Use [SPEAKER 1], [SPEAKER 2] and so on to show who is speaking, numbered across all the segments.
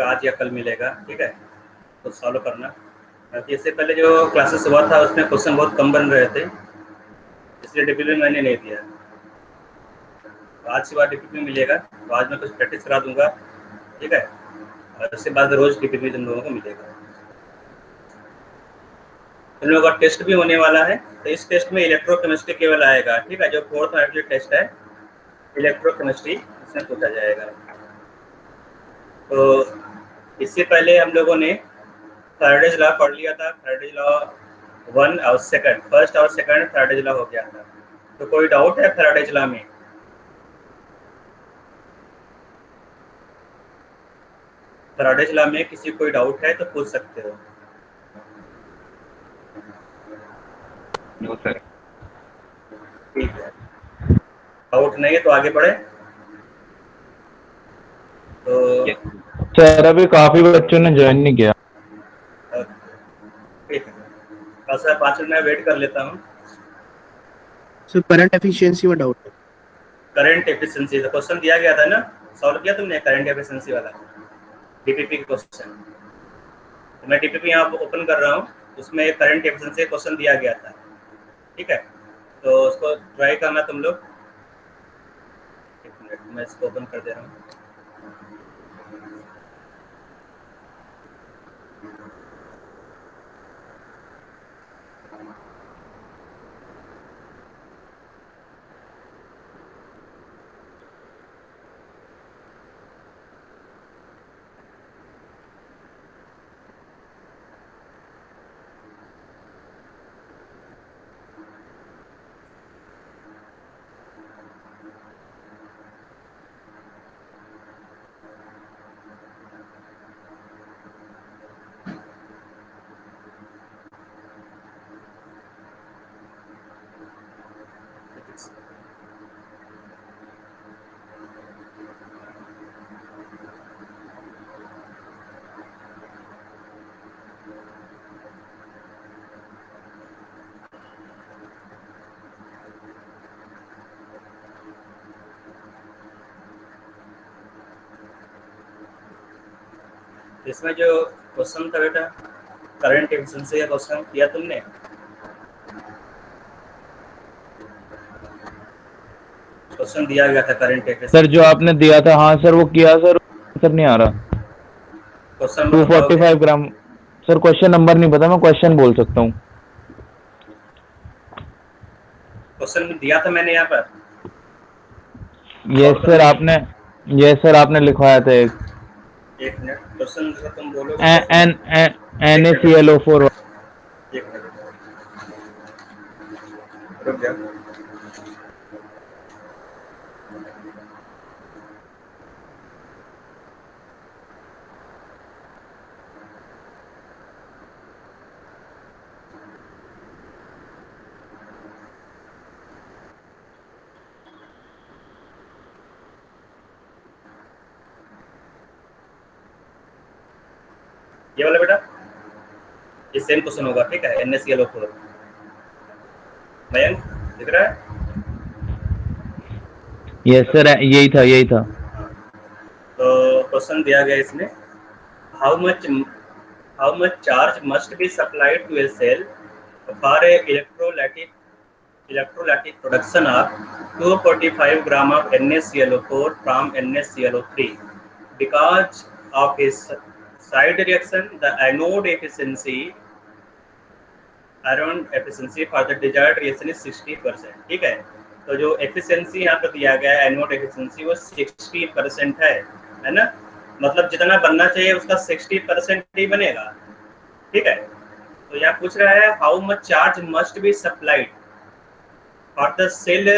[SPEAKER 1] आज या कल मिलेगा, ठीक है, तो सॉल्व करना। इससे पहले जो क्लासेस हुआ था उसमें क्वेश्चन बहुत कम बन रहे थे, इसलिए डीपीपी मैंने नहीं दिया। आज के बाद डीपीपी मिलेगा, तो आज मैं कुछ प्रैक्टिस करा दूंगा, ठीक है, और उसके बाद रोज डीपीपी तुम लोगों को मिलेगा। तुम लोगों का टेस्ट भी होने वाला है, तो इस टेस्ट में इलेक्ट्रोकेमिस्ट्री केवल आएगा, ठीक है, जो 4th मैट्रिक टेस्ट है इलेक्ट्रोकेमिस्ट्री, इसमें पूछा जाएगा। तो इससे पहले हम लोगों ने फैराडेज लॉ पढ़ लिया था, फैराडेज लॉ 1 और 2, फर्स्ट और सेकंड फैराडेज लॉ हो गया था। तो कोई डाउट है फैराडेज लॉ में? फैराडेज लॉ में किसी कोई डाउट है तो पूछ सकते हो।
[SPEAKER 2] No sir.
[SPEAKER 1] ठीक है, डाउट नहीं है तो आगे बढ़े। तो
[SPEAKER 3] सर अभी काफी बच्चों ने ज्वाइन नहीं किया।
[SPEAKER 1] ठीक है, बस 5 मिनट में वेट कर लेता हूँ।
[SPEAKER 4] सर करंट एफिशिएंसी में डाउट है।
[SPEAKER 1] करंट एफिशिएंसी का क्वेश्चन दिया गया था ना, सॉल्व किया तुमने करंट एफिशिएंसी वाला डीपीपी क्वेश्चन? तो मैं डीपीपी यहाँ ओपन कर रहा हूँ, उसमें करंट एफिशिएंसी क्वेश्चन दिया गया था, ठीक है, तो उसको ट्राई करना तुम लोग। एक मिनट, मैं इसको ओपन कर दे रहा हूँ। इसमें जो क्वेश्चन था बेटा, करंट एफिशिएंसी का क्वेश्चन किया तुमने? क्वेश्चन दिया गया था करंट एफिशिएंसी।
[SPEAKER 3] सर जो आपने दिया था, हाँ सर वो किया सर, आंसर नहीं आ रहा।
[SPEAKER 1] क्वेश्चन
[SPEAKER 3] 245 ग्राम। सर क्वेश्चन नंबर नहीं पता, मैं क्वेश्चन बोल सकता हूँ।
[SPEAKER 1] क्वेश्चन दिया था मैंने यहाँ पर।
[SPEAKER 3] यस सर आपने लिखवाया था एक
[SPEAKER 1] मिनट, क्वेश्चन तुम बोलो।
[SPEAKER 3] NaClO4।
[SPEAKER 1] एक मिनट रुक जाओ। ये वाला बेटा, ये सेम क्वेश्चन होगा, ठीक है, NaClO4। मयंक दिख रहा है?
[SPEAKER 3] यस सर यही था।
[SPEAKER 1] तो क्वेश्चन दिया गया इसमें, how much charge must be supplied to a cell for a electrolytic production of 245 gram of NaClO4 from NaClO3. Because of his side reaction, the anode efficiency for the desired reaction is 60%, ठीक है। तो जो efficiency यहाँ पर दिया गया है anode efficiency, वो 60% है ना, मतलब जितना बनना चाहिए उसका 60% ही बनेगा, ठीक है। तो यहाँ पूछ रहा है how much charge must be supplied for the cell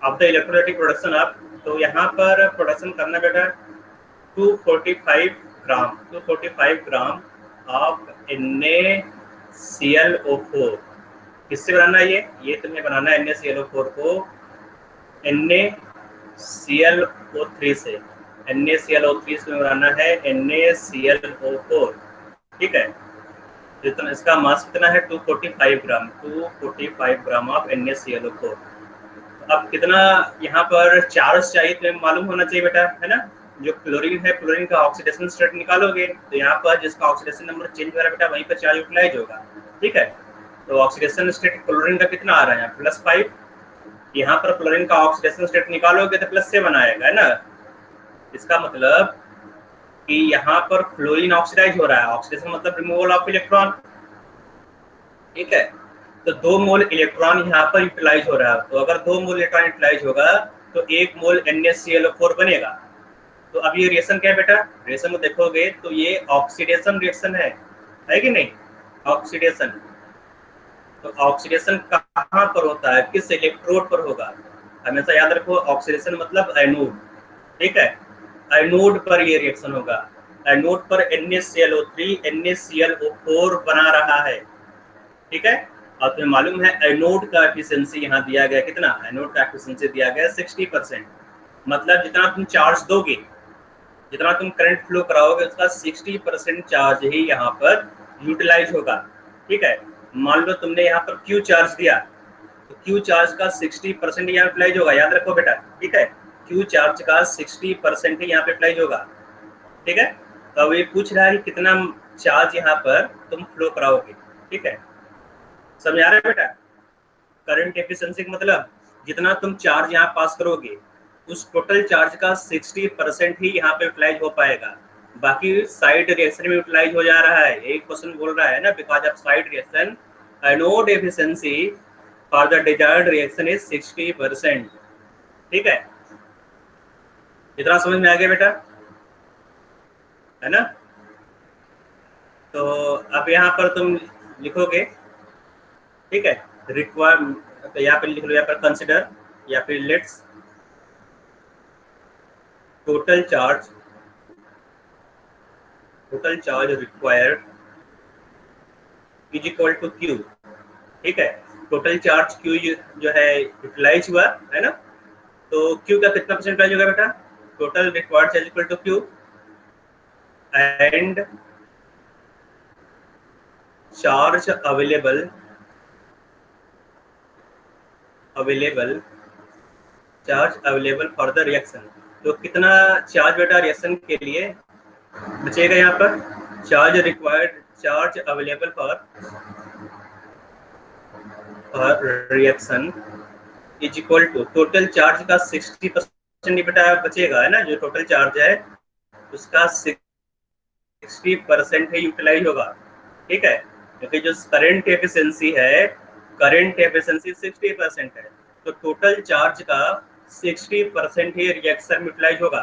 [SPEAKER 1] of the electrolytic production of, तो यहाँ पर प्रोडक्शन करना बेटा 245 ग्राम ऑफ NaClO4। किससे बनाना है ये तुम्हें बनाना है NaClO4 को NaClO3 से। NaClO3 से बनाना है NaClO4, ठीक है। तो इसका मास कितना है 245 ग्राम ऑफ NaClO4। अब कितना यहाँ पर चार्ज चाहिए तुम्हें मालूम होना चाहिए बेटा, है ना। जो क्लोरीन है, क्लोरीन का ऑक्सीडेशन स्टेट निकालोगे तो यहाँ पर जिसका ऑक्सीडेशन नंबर चेंज हो रहा है बेटा वहीं पर चार्ज यूटिलाइज होगा। ठीक है, तो ऑक्सीडेशन स्टेट क्लोरीन का कितना आ रहा है, +5। यहाँ पर क्लोरीन का ऑक्सीडेशन स्टेट निकालोगे तो +7 आएगा, है ना। इसका मतलब कि यहाँ पर क्लोरीन ऑक्सीडाइज हो रहा है, ऑक्सीडेशन मतलब रिमूवल ऑफ इलेक्ट्रॉन। ठीक है, तो 2 मोल इलेक्ट्रॉन यहाँ पर यूटिलाइज हो रहा है, तो अगर 2 मोल इलेक्ट्रॉन यूटिलाइज होगा तो 1 मोल NaClO4 बनेगा। तो अब ये रिएक्शन क्या है बेटा, रिएक्शन को देखोगे तो ये ऑक्सीडेशन रिएक्शन है कि नहीं, ऑक्सीडेशन। तो ऑक्सीडेशन कहाँ पर होता है, किस इलेक्ट्रोड पर होगा, हमेशा याद रखो ऑक्सीडेशन मतलब एनोड। ठीक है, एनोड पर ये रिएक्शन होगा, एनोड पर NaClO3 NaClO4 बना रहा है। ठीक है, और तुम्हें मालूम है एनोड का एफिशिएंसी यहाँ दिया गया कितना, एनोड का एफिशिएंसी दिया गया 60%। मतलब जितना तुम चार्ज दोगे, जितना तुम करंट फ्लो कराओगे उसका 60% चार्ज ही यहाँ पर यूटिलाइज होगा। ठीक है, मान लो तुमने यहाँ पर Q चार्ज दिया तो Q चार्ज का 60% यहाँ यूटिलाइज होगा, याद रखो बेटा। ठीक है, Q चार्ज का 60% ही यहाँ पे यूटिलाइज होगा। ठीक है, तो अब ये पूछ रहा है कि कितना चार्ज यहाँ पर तुम फ्लो कराओगे। ठीक है, समझ आ रहा है बेटा, करंट एफिशिएंसी का मतलब जितना तुम चार्ज यहाँ पास करोगे उस टोटल चार्ज का 60% ही यहाँ पे यूटिलाइज हो पाएगा, बाकी साइड रिएक्शन में यूटिलाइज हो जा रहा है। एक क्वेश्चन बोल रहा है ना, because of side reaction anode efficiency for the desired reaction is 60%। ठीक है, इतना समझ में आ गया बेटा, है ना। तो अब यहाँ पर तुम लिखोगे, ठीक है, रिक्वायर, तो यहाँ पर लिख लो, यहाँ पर कंसिडर या फिर let's total charge required is equal to Q। ठीक है, टोटल चार्ज Q जो है यूटिलाइज हुआ है ना, तो Q का कितना परसेंटेज होगा बेटा, total required charge equal to Q and charge available for the reaction. तो कितना चार्ज बेटा रिएक्शन के लिए बचेगा, यहाँ पर charge required, charge available for reaction is equal to total charge का 60% बेटा बचेगा, है ना। जो टोटल चार्ज है उसका 60% ही यूटिलाइज होगा। ठीक है, क्योंकि जो करंट एफिशिएंसी है, करंट एफिशिएंसी 60% है, तो टोटल चार्ज का 60% ही रिएक्शन में यूटिलाइज होगा।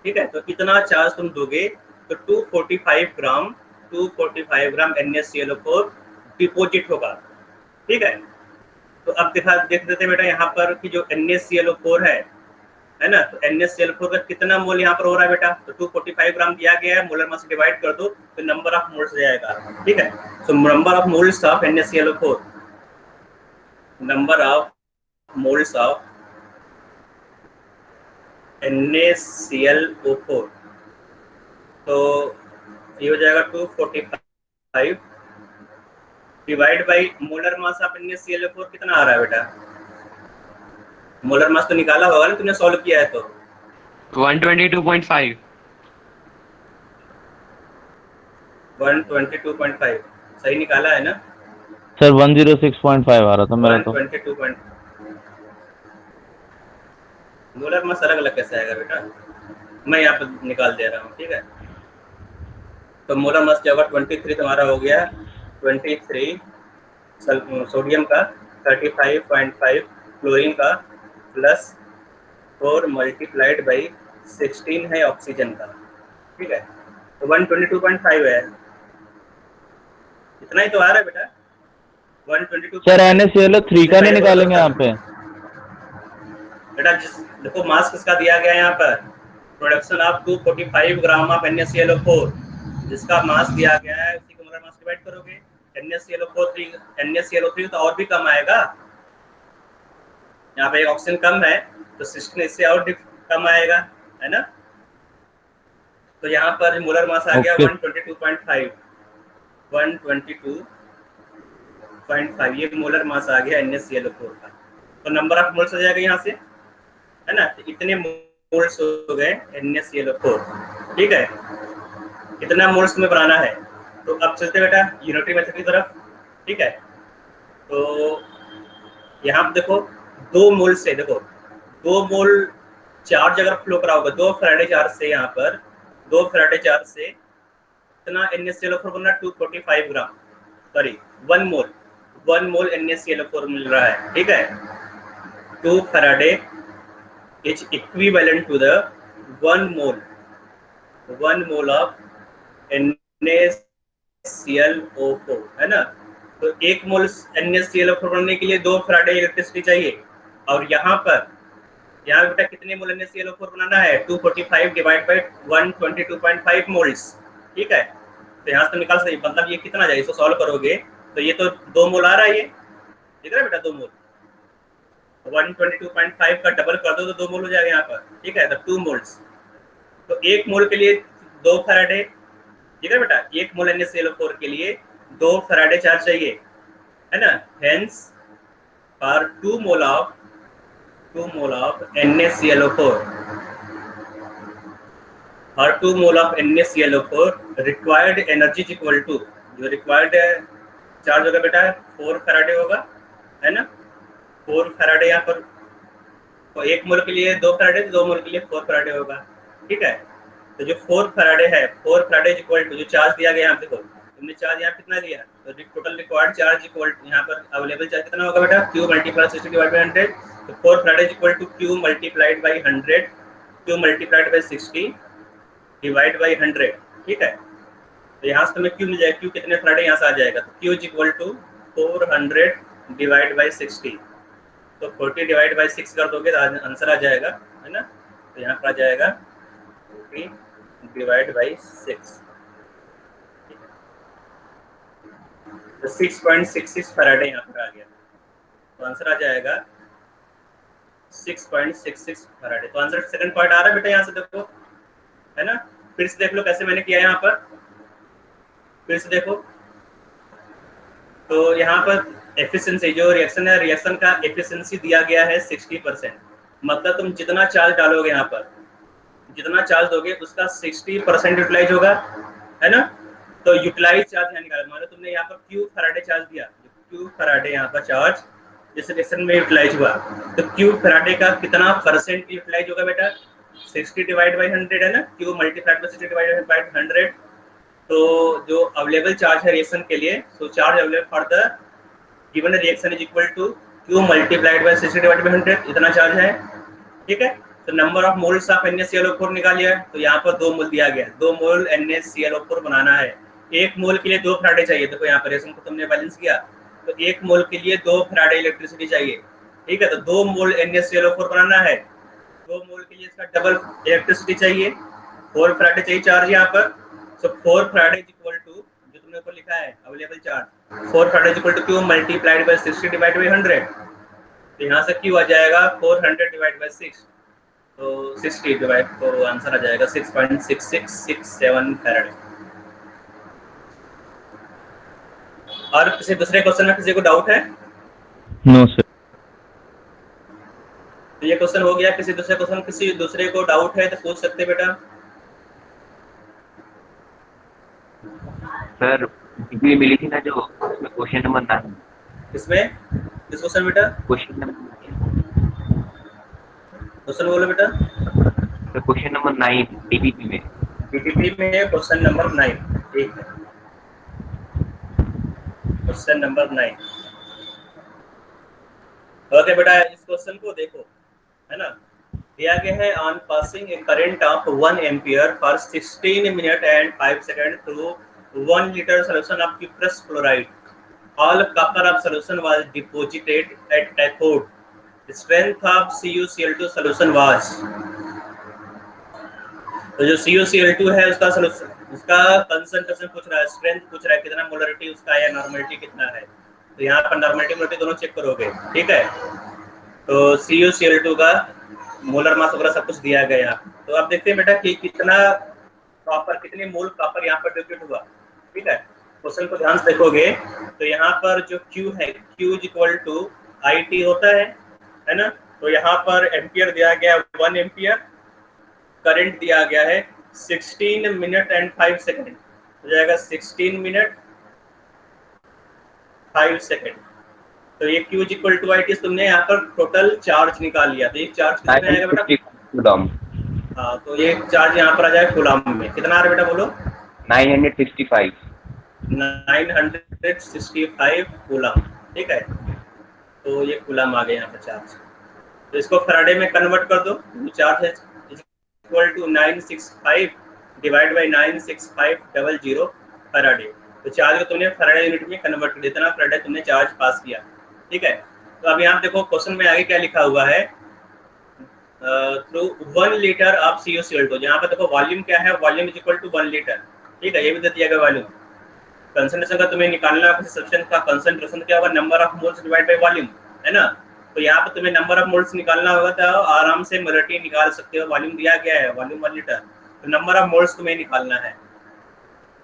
[SPEAKER 1] ठीक है, तो इतना चार्ज तुम दोगे तो 245 ग्राम NaClO4 डिपोजिट होगा। ठीक है, तो अब देख देते बेटा यहाँ पर कि जो NaClO4 है ना, तो NaClO4 का कितना मोल यहाँ पर हो रहा है बेटा, तो 245 ग्राम दिया गया है, मोलर मास डिवाइड कर दो तो नंबर ऑफ मोल्स जाएगा। ठीक है, so number of moles of NaClO4, number of moles of NaClO4, तो ये हो जाएगा 245 divide by molar mass of NaClO4 कितना आ रहा है बेटा, मोलर मास तो निकाला होगा ना तुमने, सॉल्व किया है तो
[SPEAKER 2] 122.5
[SPEAKER 1] 122.5 सही निकाला है ना
[SPEAKER 3] सर 106.5 आ रहा था मेरा तो।
[SPEAKER 1] 122. मोलर मास अलग अलग कैसे आएगा बेटा, मैं यहाँ पे निकाल दे रहा हूँ। ठीक है, तो मोलर मास क्या होगा, 23 तुम्हारा हो गया, 23 सोडियम का, 35.5 क्लोरीन का, प्लस 4 मल्टीप्लाइड बाई 16 है ऑक्सीजन का। ठीक है, तो 122.5 है, इतना ही तो आ रहा है बेटा। 122
[SPEAKER 3] सर NaClO3 का नहीं निकालेंगे यहाँ पे
[SPEAKER 1] बेटा, देखो मास किसका दिया गया है यहाँ पर, production of 245 gram of NaClO4, जिसका मास दिया गया है उसी को मोलर मास डिवाइड करोगे। NaClO3 तो और भी कम आएगा, यहाँ पे एक ऑक्सीजन कम है तो 16 इससे और कम आएगा, है ना। तो यहाँ पर मोलर मास आ गया 122.5, 122.5 ये मोलर मास आ गया NaClO4 का। तो नंबर ऑफ मोल्स आ जाएगा यहाँ से, है ना। तो इतने मोल्स हो गए NaClO4, ठीक है। कितना मोल्स में बनाना है, तो अब चलते बेटा यूनिटरी मेथड की तरफ, ठीक है। तो यहाँ पे देखो 2 मोल से, देखो 2 मोल चार्ज अगर फ्लो करा होगा 2 फैराडे चार्ज से, यहाँ पर 2 फैराडे चार्ज से कितना NaClO4 बनना, 245 ग्राम, सॉरी 1 मोल NaClO4 मिल रहा है, ठीक है। 2 faraday is equivalent to the 1 mole of NaClO4, है ना। तो 1 मोल NaClO4 बनने के लिए 2 फैराडे इलेक्ट्रिसिटी चाहिए, और यहाँ बेटा कितने मोल NaClO4 बनाना है, 245 डिवाइड बाय 122.5 मोल्स, ठीक है। तो यहाँ से निकाल सकते, मतलब ये कितना जाए, इसको सॉल्व करोगे तो ये तो 2 मोल आ रहा है, ये दिख रहा है बेटा 2 मोल, 122.5 का डबल कर दो तो 2 मोल हो जाएगा यहाँ पर, ठीक है। तो 2 मोल्स, तो 1 मोल के लिए 2 फैराडे, ठीक है बेटा। 1 मोल NaClO4 के लिए 2 फैराडे चार्ज चाहिए, है ना। Hence for 2 mole of NaClO4, और 2 mole of NaClO4 required energy equal to, जो रिक्वायर्ड चार्ज होगा बेटा 4 फैराडे होगा, है ना। 4 फैराडे यहाँ पर, तो 1 मोल के लिए 2 फैराडे, 2 मोल के लिए 4 फैराडे होगा, ठीक है। तो जो 4 फैराडे है, 4 फैराडे इक्वल टू जो चार्ज दिया गया यहाँ देखो, तुमने चार्ज यहाँ कितना दिया, तो total required charge equal to यहाँ पर अवेलेबल चार्ज कितना होगा बेटा, Q मल्टीप्लाई 60 डिवाइड बाय 100, तो 4 faraday equal to Q multiplied by 100, Q multiplied by 60 divide by 100, ठीक है। तो यहाँ से तुम्हें Q मिल जाएगा, Q कितने फैराडे यहाँ से आ जाएगा, तो Q is equal to 400 divide by 60, तो 40 डिवाइड बाय 6 कर दोगे तो आंसर आ जाएगा, है ना। तो यहाँ पर आ जाएगा 40 डिवाइड बाय 6, तो 6.66 फैराडे यहाँ पर आ गया, तो आंसर आ जाएगा 6.66 फैराडे। तो आंसर सेकंड पॉइंट आ रहा है बेटा यहाँ से देखो, है ना। फिर से देख लो कैसे मैंने किया यहाँ पर, फिर से देखो। तो यहाँ पर एफिशिएंसी, जो रिएक्शन है, रिएक्शन का एफिशिएंसी दिया गया है 60%, मतलब तुम जितना चार्ज डालोगे यहाँ पर, जितना चार्ज दोगे उसका 60% यूटिलाइज होगा, है ना। तो यूटिलाइज चार्ज यहाँ निकाला, मान लो तुमने यहाँ पर Q फैराडे चार्ज दिया, Q फैराडे यहाँ पर चार्ज जिस रिएक्शन में यूटिलाइज हुआ, तो Q फैराडे का कितना परसेंट यूटिलाइज होगा बेटा, 60 डिवाइड बाय 100, है ना। Q multiplied by 60 divide by 100, तो जो अवेलेबल चार्ज है रिएक्शन के लिए, so charge available for the given reaction is equal to Q multiplied by 60 divide by 100, इतना चार्ज है, ठीक है। तो number of moles of NaClO4 निकालिए, तो यहाँ पर 2 मोल दिया गया, 2 मोल NaClO4 बनाना है। 1 मोल के लिए 2 फैराडे चाहिए, देखो यहाँ पर रिएक्शन को तुमने बैलेंस किया, तो 1 मोल के लिए 2 फैराडे इलेक्ट्रिसिटी चाहिए, ठीक है। तो 2 मोल NaClO4 बनाना है, 2 मोल के लिए इसका डबल इलेक्ट्रिसिटी चाहिए, 4 फैराडे चाहिए चार्ज यहाँ पर। So 4 faraday is equal to, जो तुमने ऊपर लिखा है available charge, 4 faraday is equal to Q multiplied by 60 divide by 100, तो यहाँ से Q आ जाएगा 400 डिवाइड बाय 6, तो 60 डिवाइड, तो आंसर आ जाएगा 6.6667 फैराडे। और किसी दूसरे क्वेश्चन में किसी को डाउट है?
[SPEAKER 3] No sir.
[SPEAKER 1] तो ये क्वेश्चन हो गया। किसी दूसरे क्वेश्चन, किसी दूसरे को डाउट है तो पूछ सकते बेटा।
[SPEAKER 2] सर डिग्री मिली थी ना जो, उसमें क्वेश्चन नंबर 9,
[SPEAKER 1] इसमें किस क्वेश्चन बेटा,
[SPEAKER 2] क्वेश्चन नंबर
[SPEAKER 1] क्वेश्चन बोलो बेटा।
[SPEAKER 2] सर क्वेश्चन नंबर 9 डीबीपी में,
[SPEAKER 1] डीबीपी में है क्वेश्चन नंबर 9, ठीक है। क्वेश्चन नंबर 9, ओके बेटा, इस क्वेश्चन को देखो, है ना। दिया गया है on passing A current of 1 ampere for 16 minute and 5 second through 1 litre solution of cuprous chloride, all copper of solution was deposited at cathode, the strength of CuCl2 solution was, तो जो CuCl2 है उसका solution, उसका concentration पूछ रहा है, strength पूछ रहा है, कितना मोलरिटी उसका या नॉर्मलिटी कितना है। तो यहाँ पर नॉर्मलिटी मोलरिटी दोनों चेक करोगे, ठीक है। तो CuCl2 का मोलर मास वगैरह सब कुछ दिया गया। तो अब देखते हैं बेटा कि कितना कॉपर, कितने मोल कॉपर यहाँ पर डिस्ट्रीब्यूट हुआ, ठीक है। क्वेश्चन को ध्यान से देखोगे तो यहाँ पर जो Q है, Q is equal to IT होता है ना। तो यहाँ पर एम्पियर दिया गया 1 एम्पियर, करंट दिया गया है 16 मिनट एंड 5 सेकंड, हो जाएगा 16 मिनट 5 सेकंड। तो ये Q इक्वल टू IT, तुमने यहाँ पर टोटल चार्ज निकाल लिया, तो ये चार्ज कितना आएगा बेटा?
[SPEAKER 2] 950 कूलम।
[SPEAKER 1] हाँ, तो ये चार्ज यहाँ पर आ जाएगा कूलम में, कितना आ रहा है बेटा बोलो?
[SPEAKER 2] 965।
[SPEAKER 1] 965 कूलम, ठीक है। तो ये कूलम आ गया यहाँ पर चार्ज। तो इसको फैराडे में कन्वर्ट कर दो, चार्ज है equal to 965 divide by 96500 faraday. तो चार्ज को तुमने फैराडे यूनिट में कन्वर्ट कर दिया, इतना फैराडे तुमने चार्ज पास किया, ठीक है। तो अब यहाँ देखो क्वेश्चन में आगे क्या लिखा हुआ है, थ्रू 1 लीटर ऑफ CuCl2। यहाँ पर देखो वॉल्यूम क्या है, volume is equal to 1 litre, ठीक है। ये भी दे दिया गया वॉल्यूम। कंसंट्रेशन का तुम्हें निकालना है, सब्सटेंस का कंसंट्रेशन क्या होगा, number of moles divide by volume, है ना। तो यहाँ पर तुम्हें नंबर ऑफ मोल्स निकालना होगा, तो आराम से मोलरिटी निकाल सकते हो। वॉल्यूम दिया गया है, वॉल्यूम 1 लीटर, तो नंबर ऑफ मोल्स तुम्हें निकालना है।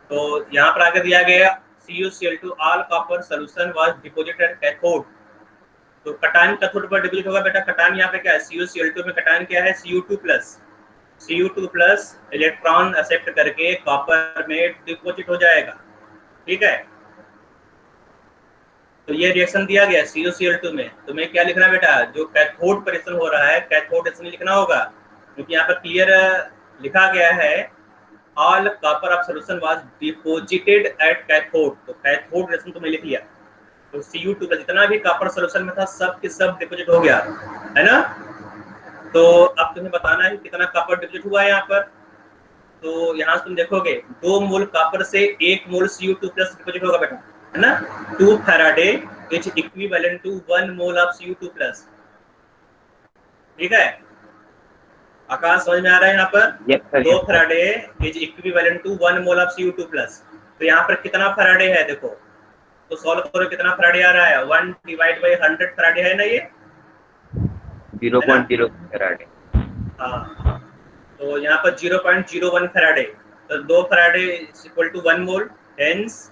[SPEAKER 1] तो यहाँ पर आगे दिया गया CuCl2 all copper solution was deposited cathode. तो कटायन कैथोड पर डिपॉजिट होगा बेटा। कटायन यहाँ पे क्या है, CuCl2 में कटायन क्या है, Cu2 प्लस इलेक्ट्रॉन एक्सेप्ट करके कॉपर में डिपॉजिट हो जाएगा, ठीक है। तो ये रिएक्शन दिया गया CuCl2 में। तुम्हें क्या लिखना है बेटा, जो कैथोड पर रिएक्शन हो रहा है, कैथोड रिएक्शन लिखना होगा, क्योंकि यहाँ पर क्लियर लिखा गया है all copper of solution was deposited at cathode. तो कैथोड रिएक्शन तुमने लिख लिया। तो Cu2 का जितना भी कॉपर सॉल्यूशन में था सब के सब डिपॉजिट हो गया, है ना। तो अब तुम्हें बताना है कितना कॉपर डिपॉजिट हुआ है यहाँ पर। तो यहाँ से तुम देखोगे 2 मोल कॉपर से 1 मोल Cu2 प्लस डिपॉजिट होगा बेटा, है ना। 2 faraday is equivalent to 1 mole of Cu2 plus, ठीक है। आकाश समझ में आ रहा है यहाँ पर? 2 faraday is equivalent to 1 mole of Cu2 plus. तो यहाँ पर कितना फैराडे है देखो, तो सॉल्व करो, कितना फैराडे आ रहा है, 1 डिवाइड बाई 100 फैराडे है ना, ये
[SPEAKER 2] 0.0 फैराडे।
[SPEAKER 1] हाँ, तो यहाँ पर 0.01 फैराडे, तो 2 faraday is equal to 1 mole, hence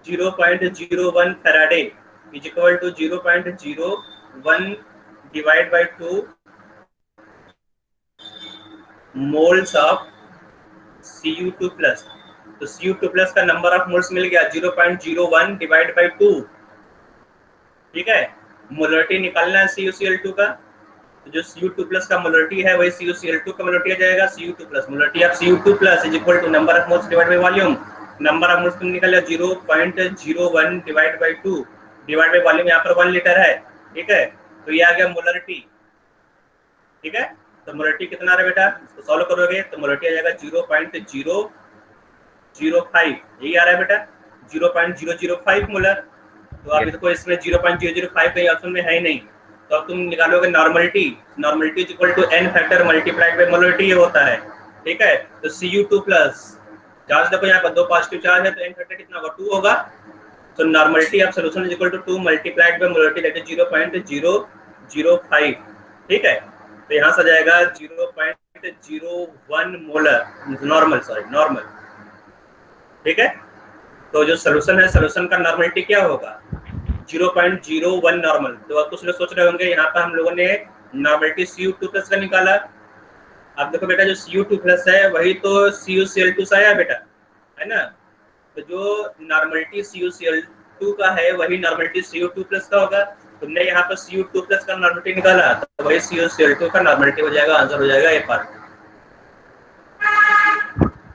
[SPEAKER 1] 0.01 faraday is equal to 0.01 divide by 2 moles of Cu2 plus. तो Cu2 प्लस का नंबर ऑफ मोल्स मिल गया 0.01 डिवाइड बाई 2, ठीक है। मोलरिटी निकालना है CuCl2 का, तो जो Cu2 प्लस का मोलरिटी है वही CuCl2 का मोलरिटी आ जाएगा। Cu2 plus molarity of Cu2 plus is equal to number of moles divide by volume. Number of moles तुम निकाल लिया 0.01 divide by 2 divide by volume, यहाँ पर 1 लीटर है, ठीक है। तो ये आ गया मोलरिटी, ठीक है। तो मोलरिटी कितना आ रहा है बेटा, इसको सॉल्व करोगे तो मोलरिटी आ जाएगा 0.005, यही आ रहा है बेटा 0.005 मोलर। तो आप देखो इसमें 0.005 कहीं ऑप्शन में है ही नहीं, तो अब तुम निकालोगे normality, normality is equal to n factor multiplied by molarity, ये होता है, ठीक है। तो Cu2 प्लस चार्ज देखो यहाँ पर 2 पॉजिटिव चार्ज है, तो n फैक्टर कितना होगा, 2 होगा। तो normality of solution is equal to 2 multiplied by molarity, that is 0.005, ठीक है। तो यहाँ से जाएगा 0.01 मोलर नॉर्मल, नॉर्मल, ठीक है। तो जो सॉल्यूशन है, सॉल्यूशन का नॉर्मलिटी क्या होगा, 0.01 नॉर्मल। तो अब कुछ लोग सोच रहे होंगे यहाँ पर हम लोगों ने नॉर्मलिटी Cu2 प्लस का निकाला। अब देखो बेटा जो Cu2 प्लस है वही तो CuCl2 से आया बेटा, है ना। तो जो नॉर्मलिटी CuCl2 का है वही नॉर्मलिटी Cu2 प्लस का होगा। तुमने यहाँ पर Cu2 प्लस का नॉर्मलिटी निकाला तो वही CuCl2 का नॉर्मलिटी हो जाएगा, आंसर हो जाएगा ए पार्ट।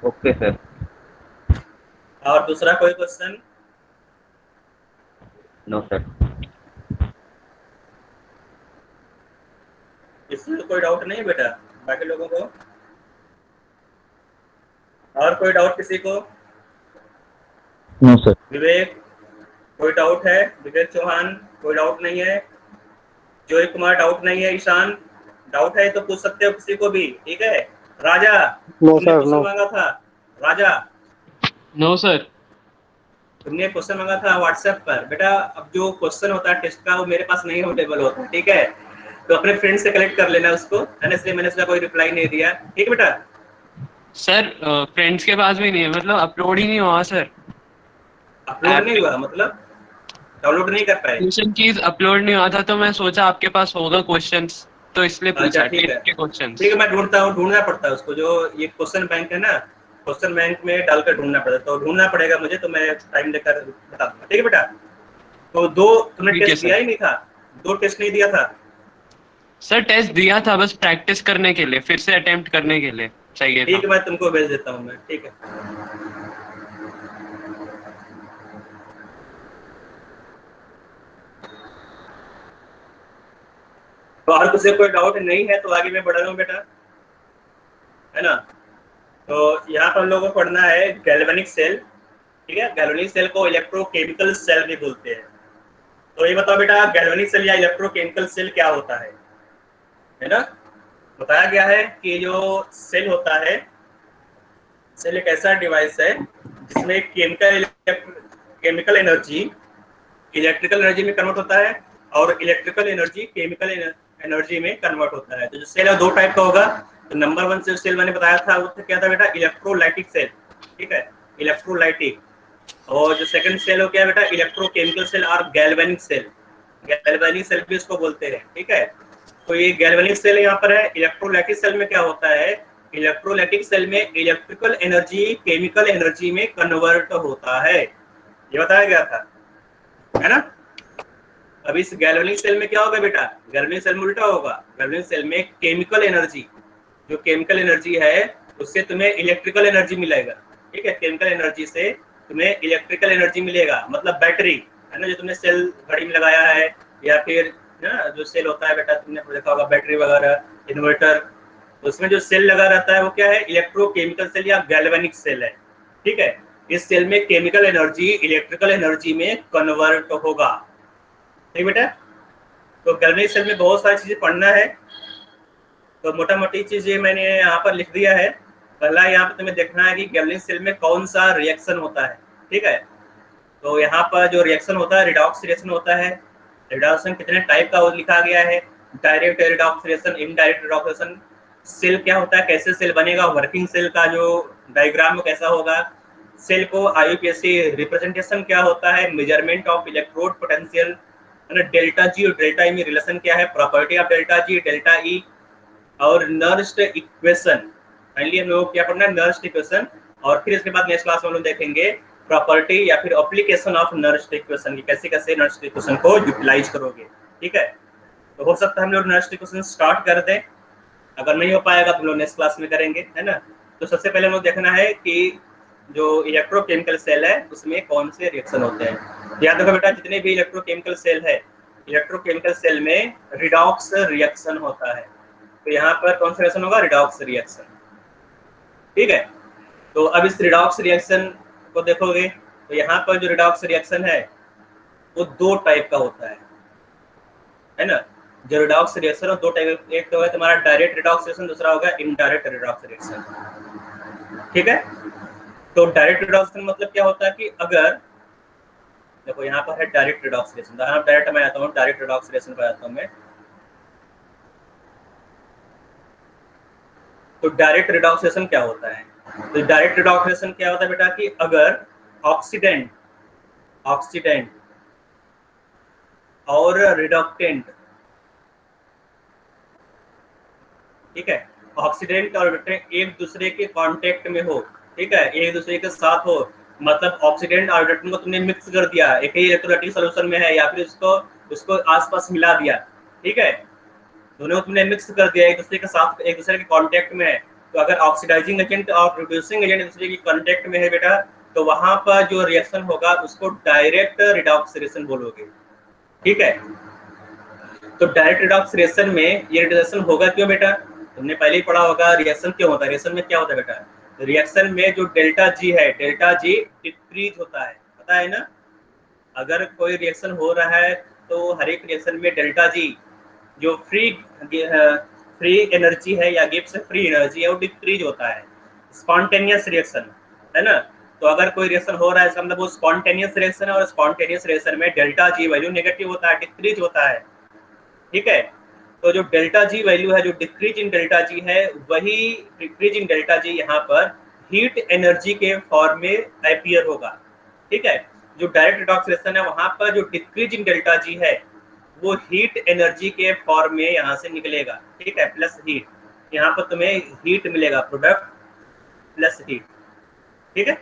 [SPEAKER 2] Okay sir.
[SPEAKER 1] और दूसरा कोई क्वेश्चन?
[SPEAKER 2] No sir.
[SPEAKER 1] इसमें तो कोई डाउट नहीं है बेटा बाकी लोगों को? और कोई डाउट किसी को?
[SPEAKER 3] No sir.
[SPEAKER 1] विवेक कोई डाउट है? विवेक चौहान कोई डाउट नहीं है? जोई कुमार डाउट नहीं है? ईशान डाउट है तो पूछ सकते हो किसी को भी, ठीक है। राजा
[SPEAKER 4] नो सर, नो
[SPEAKER 1] मांगा था, राजा
[SPEAKER 5] नो सर।
[SPEAKER 1] तुमने क्वेश्चन मांगा था व्हाट्सएप पर बेटा। अब जो क्वेश्चन होता है टेस्ट का वो मेरे पास नहीं अवेलेबल होता, ठीक है। तो अपने फ्रेंड से कलेक्ट कर लेना उसको, है ना, इसलिए मैंने उसका कोई रिप्लाई नहीं दिया, ठीक है बेटा।
[SPEAKER 5] सर फ्रेंड्स के पास भी नहीं है, मतलब अपलोड ही नहीं हुआ सर।
[SPEAKER 1] अपलोड नहीं हुआ मतलब डाउनलोड नहीं कर पाए?
[SPEAKER 5] ट्यूशन कीज अपलोड नहीं हुआ था, तो मैं सोचा आपके पास होगा क्वेश्चंस, तो इसलिए
[SPEAKER 1] अच्छा
[SPEAKER 5] पूछा
[SPEAKER 1] ठीक है,
[SPEAKER 5] टेस्ट के क्वेश्चंस।
[SPEAKER 1] ठीक है, मैं ढूंढता हूँ, ढूंढना पड़ता है उसको, जो ये क्वेश्चन बैंक है ना, क्वेश्चन बैंक में डालकर ढूंढना पड़ता है, तो ढूंढना पड़ेगा मुझे, तो मैं टाइम लेकर बता दूंगा। ठीक है बेटा, तो दो तुमने
[SPEAKER 5] ठीक है
[SPEAKER 1] टेस्ट दिया
[SPEAKER 5] सर।
[SPEAKER 1] ही नहीं था, दो टेस्ट नहीं दिया था।
[SPEAKER 5] सर टेस्ट दिया था बस प्रैक्टिस करने के लिए, फिर से अटेम्प्ट करने के लिए चाहिए
[SPEAKER 1] ठीक
[SPEAKER 5] था।
[SPEAKER 1] है, मैं तुमको भेज देता हूँ मैं, ठीक है। तो और किसी कोई डाउट नहीं है तो आगे मैं बढ़ रहा हूँ बेटा, है ना। तो यहाँ पर हम लोगों को पढ़ना है गैल्वेनिक सेल। ठीक है, गैल्वेनिक सेल को इलेक्ट्रोकेमिकल सेल भी बोलते हैं। तो ये बताओ बेटा, गैल्वेनिक सेल या इलेक्ट्रोकेमिकल सेल क्या होता है ना। बताया गया है कि जो सेल होता है, सेल एक ऐसा डिवाइस है जिसमें केमिकल एनर्जी इलेक्ट्रिकल एनर्जी में कन्वर्ट होता है और इलेक्ट्रिकल एनर्जी केमिकल एनर्जी में कन्वर्ट होता है। तो जो सेल है दो टाइप का होगा। तो नंबर 1 से सेल मैंने बताया था वो क्या था बेटा, इलेक्ट्रोलाइटिक सेल। ठीक है, इलेक्ट्रोलाइटिक। और जो सेकंड सेल हो गया बेटा, इलेक्ट्रोकेमिकल सेल और गैल्वेनिक सेल। गैल्वेनिक सेल भी इसको बोलते हैं। ठीक है, तो ये गैल्वेनिक सेल यहाँ पर है। इलेक्ट्रोलाइटिक सेल में क्या होता है, इलेक्ट्रोलाइटिक सेल में इलेक्ट्रिकल एनर्जी केमिकल एनर्जी में कन्वर्ट होता है, ये बताया गया था, है ना। अब इस गैल्वेनिक सेल में क्या होगा बेटा, गैल्वेनिक सेल में उल्टा होगा। गैल्वेनिक सेल में केमिकल एनर्जी, जो केमिकल एनर्जी है उससे तुम्हें इलेक्ट्रिकल एनर्जी मिलेगा। ठीक है, केमिकल एनर्जी से तुम्हें इलेक्ट्रिकल एनर्जी मिलेगा, मतलब बैटरी, है ना, जो तुमने सेल घड़ी में लगाया है, या फिर ना जो सेल होता है बेटा, तुमने देखा होगा बैटरी वगैरह, इन्वर्टर, उसमें जो सेल लगा रहता है वो क्या है, इलेक्ट्रोकेमिकल सेल या गैल्वेनिक सेल है। ठीक है, इस सेल में केमिकल एनर्जी इलेक्ट्रिकल एनर्जी में कन्वर्ट होगा। ठीक बेटा, तो गैल्वेनिक सेल में बहुत सारी चीजें पढ़ना है। तो मोटा मोटी चीज ये मैंने यहाँ पर लिख दिया है। पहला यहाँ पर तुम्हें देखना है कि गैल्वेनिक सेल में कौन सा रिएक्शन होता है। ठीक है, तो यहाँ पर जो रिएक्शन होता है रिडॉक्स रिएक्शन होता है। रिडॉक्शन कितने टाइप का वो लिखा गया है, direct redox reaction, indirect redox reaction. Cell क्या होता है, कैसे सेल बनेगा, वर्किंग सेल का जो डायग्राम कैसा होगा, सेल को आईयूपीएसी रिप्रेजेंटेशन क्या होता है, measurement of electrode potential, delta G और डेल्टा ई में रिलेशन क्या है, property of delta ji delta E, और नर्स्ट इक्वेशन। फाइनली हम लोग क्या पढ़ना है, नर्स्ट इक्वेशन। और फिर इसके बाद नेक्स्ट क्लास में हम लोग देखेंगे प्रॉपर्टी या फिर एप्लीकेशन ऑफ नर्स्ट इक्वेशन की, कैसे कैसे नर्स्ट इक्वेशन को यूटिलाइज करोगे। ठीक है, तो हो सकता है हम लोग नर्स्ट इक्वेशन स्टार्ट कर दें, अगर नहीं हो पाएगा तो हम लोग नेक्स्ट क्लास में करेंगे, है ना। तो सबसे पहले हम लोग देखना है कि जो इलेक्ट्रोकेमिकल सेल है उसमें कौन से रिएक्शन होते हैं। याद रखो बेटा, जितने भी इलेक्ट्रोकेमिकल सेल है, इलेक्ट्रोकेमिकल सेल में रिडॉक्स रिएक्शन होता है। तो यहाँ पर कौन सा रिएक्शन होगा, रिडॉक्स रिएक्शन। ठीक है, तो अब इस रिडॉक्स रिएक्शन को देखोगे तो यहाँ पर जो रिडॉक्स रिएक्शन है वो दो टाइप का होता है ना। जो रिडॉक्स रिएक्शन है दो टाइप, एक तो है तुम्हारा डायरेक्ट रिडॉक्स रिएक्शन, दूसरा होगा इनडायरेक्ट रिडॉक्स रिएक्शन। ठीक है, तो डायरेक्ट रिडॉक्स मतलब क्या होता है कि अगर देखो यहाँ पर है डायरेक्ट रिडॉक्स रिएक्शन, डायरेक्ट मैं आता हूँ, डायरेक्ट रिडॉक्स रिएक्शन पर आता हूँ मैं। तो डायरेक्ट रिडॉक्स रिएक्शन क्या होता है, तो डायरेक्ट रिडॉक्स रिएक्शन क्या होता है बेटा कि अगर ऑक्सीडेंट और रिडक्टेंट, ठीक है, ऑक्सीडेंट और रिडक्टेंट एक दूसरे के कांटेक्ट में हो, ठीक है, एक दूसरे के साथ हो, मतलब ऑक्सीडेंट और रिडक्टेंट को तुमने मिक्स कर दिया, एक ही इलेक्ट्रोलाइटिक सॉल्यूशन में है, या फिर उसको आसपास मिला दिया। ठीक है, दोनों को तुमने मिक्स कर दिया, एक दूसरे के साथ, एक दूसरे के कांटेक्ट में है। तो अगर ऑक्सीडाइजिंग एजेंट और प्रोड्यूसिंग एजेंट एक दूसरे के कांटेक्ट में है बेटा, तो वहां पर जो रिएक्शन होगा उसको डायरेक्ट रिडॉक्स रिएक्शन बोलोगे। ठीक है, तो डायरेक्ट रिडॉक्स रिएक्शन में ये रिएक्शन होगा क्यों बेटा, तुमने पहले ही पढ़ा होगा रिएक्शन क्यों होता है। रिएक्शन में क्या होता है बेटा, रिएक्शन में जो डेल्टा जी है, डेल्टा जी डिक्रीज होता है, पता है ना। अगर कोई रिएक्शन हो रहा है तो हर एक रिएक्शन में डेल्टा जी जो फ्री एनर्जी है या गिब्स फ्री एनर्जी है वो डिक्रीज होता है। स्पॉन्टेनियस रिएक्शन है ना, तो अगर कोई रिएक्शन हो रहा है इसका मतलब वो स्पॉन्टेनियस रिएक्शन है, और स्पॉन्टेनियस रिएक्शन में डेल्टा जी वैल्यू नेगेटिव होता है, डिक्रीज होता है। ठीक है, तो जो डेल्टा जी वैल्यू है, जो डिक्रीज इन डेल्टा जी है, वही डिक्रीज इन डेल्टा जी यहाँ पर हीट एनर्जी के फॉर्म में अपीयर होगा। ठीक है, जो डायरेक्ट रिडॉक्स रिएक्शन है वहां पर जो डिक्रीज इन डेल्टा जी है वो हीट एनर्जी के फॉर्म में यहाँ से निकलेगा, ठीक है, प्लस हीट, यहाँ पर तुम्हें हीट मिलेगा, प्रोडक्ट प्लस हीट, ठीक है।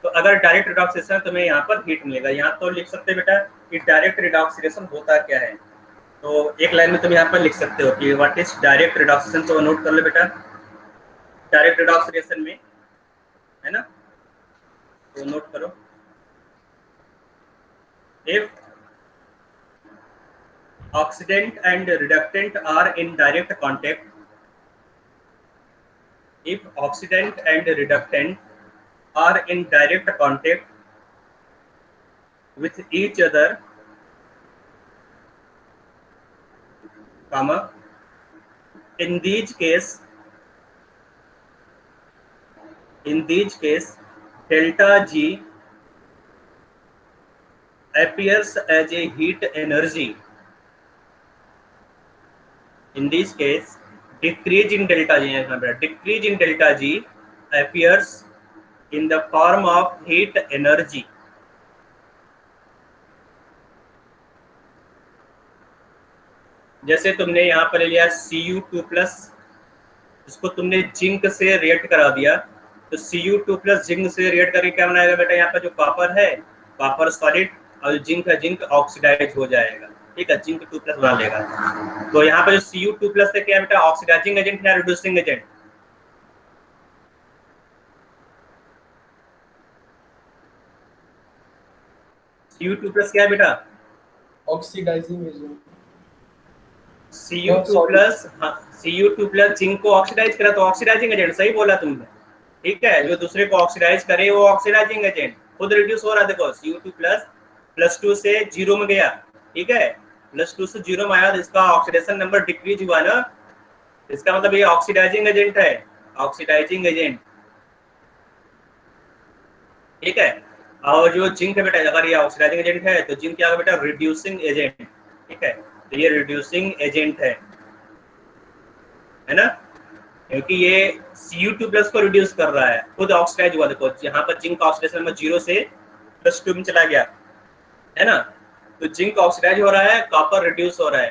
[SPEAKER 1] तो अगर डायरेक्ट रिडॉक्स रिएक्शन तुम्हें यहाँ पर हीट मिलेगा। यहाँ तो लिख सकते हो बेटा कि डायरेक्ट रिडॉक्स रिएक्शन होता क्या है, तो एक लाइन में तुम यहाँ पर लिख सकते हो कि what is direct redox reaction. तो नोट कर लो बेटा, डायरेक्ट रिडॉक्स रिएक्शन में, है ना, तो नोट करो, if oxidant and reductant are in direct contact, if oxidant and reductant are in direct contact with each other, comma, in these case delta G appears as a heat energy. In this case, decrease in delta G, decrease in delta G appears in the form of heat energy. जैसे तुमने यहाँ पर ले लिया Cu2+, इसको तुमने zinc से react करा दिया, तो Cu2+ जिंक से रिएक्ट करके क्या बनाएगा बेटा, यहाँ पर जो कॉपर है, कॉपर सॉलिड, और जिंक है, जिंक ऑक्सीडाइज हो जाएगा, ठीक है, जिंक 2+ बना लेगा। तो यहाँ पर जो Cu2+ है क्या बेटा, ऑक्सीडाइजिंग एजेंट या रिड्यूसिंग एजेंट? Cu2+ क्या है बेटा?
[SPEAKER 6] Oxidising agent.
[SPEAKER 1] Cu2+, हाँ, Cu2+ जिंक को ऑक्सीडाइज करा तो ऑक्सीडाइजिंग एजेंट, सही बोला तुमने, ठीक है। जो दूसरे को ऑक्सीडाइज करे वो ऑक्सीडाइजिंग एजेंट, खुद रिड्यूस हो रहा है, देखो Cu2+ +2 से 0 में गया, ठीक है, +2 से 0 में आया, तो इसका ऑक्सीडेशन नंबर डिक्रीज हुआ ना, इसका मतलब ये ऑक्सीडाइजिंग एजेंट है, ऑक्सीडाइजिंग एजेंट, ठीक है। और जो जिंक है बेटा, अगर ये ऑक्सीडाइजिंग एजेंट है तो जिंक क्या है बेटा, रिड्यूसिंग एजेंट, ठीक है, तो ये रिड्यूसिंग एजेंट है ना, क्योंकि ये Cu2+ को रिड्यूस कर रहा है, खुद ऑक्सीडाइज हुआ, देखो यहाँ पर जिंक ऑक्सीडेशन नंबर 0 से +2 में चला गया, है ना, तो जिंक ऑक्सीडाइज हो रहा है, कॉपर रिड्यूस हो रहा है,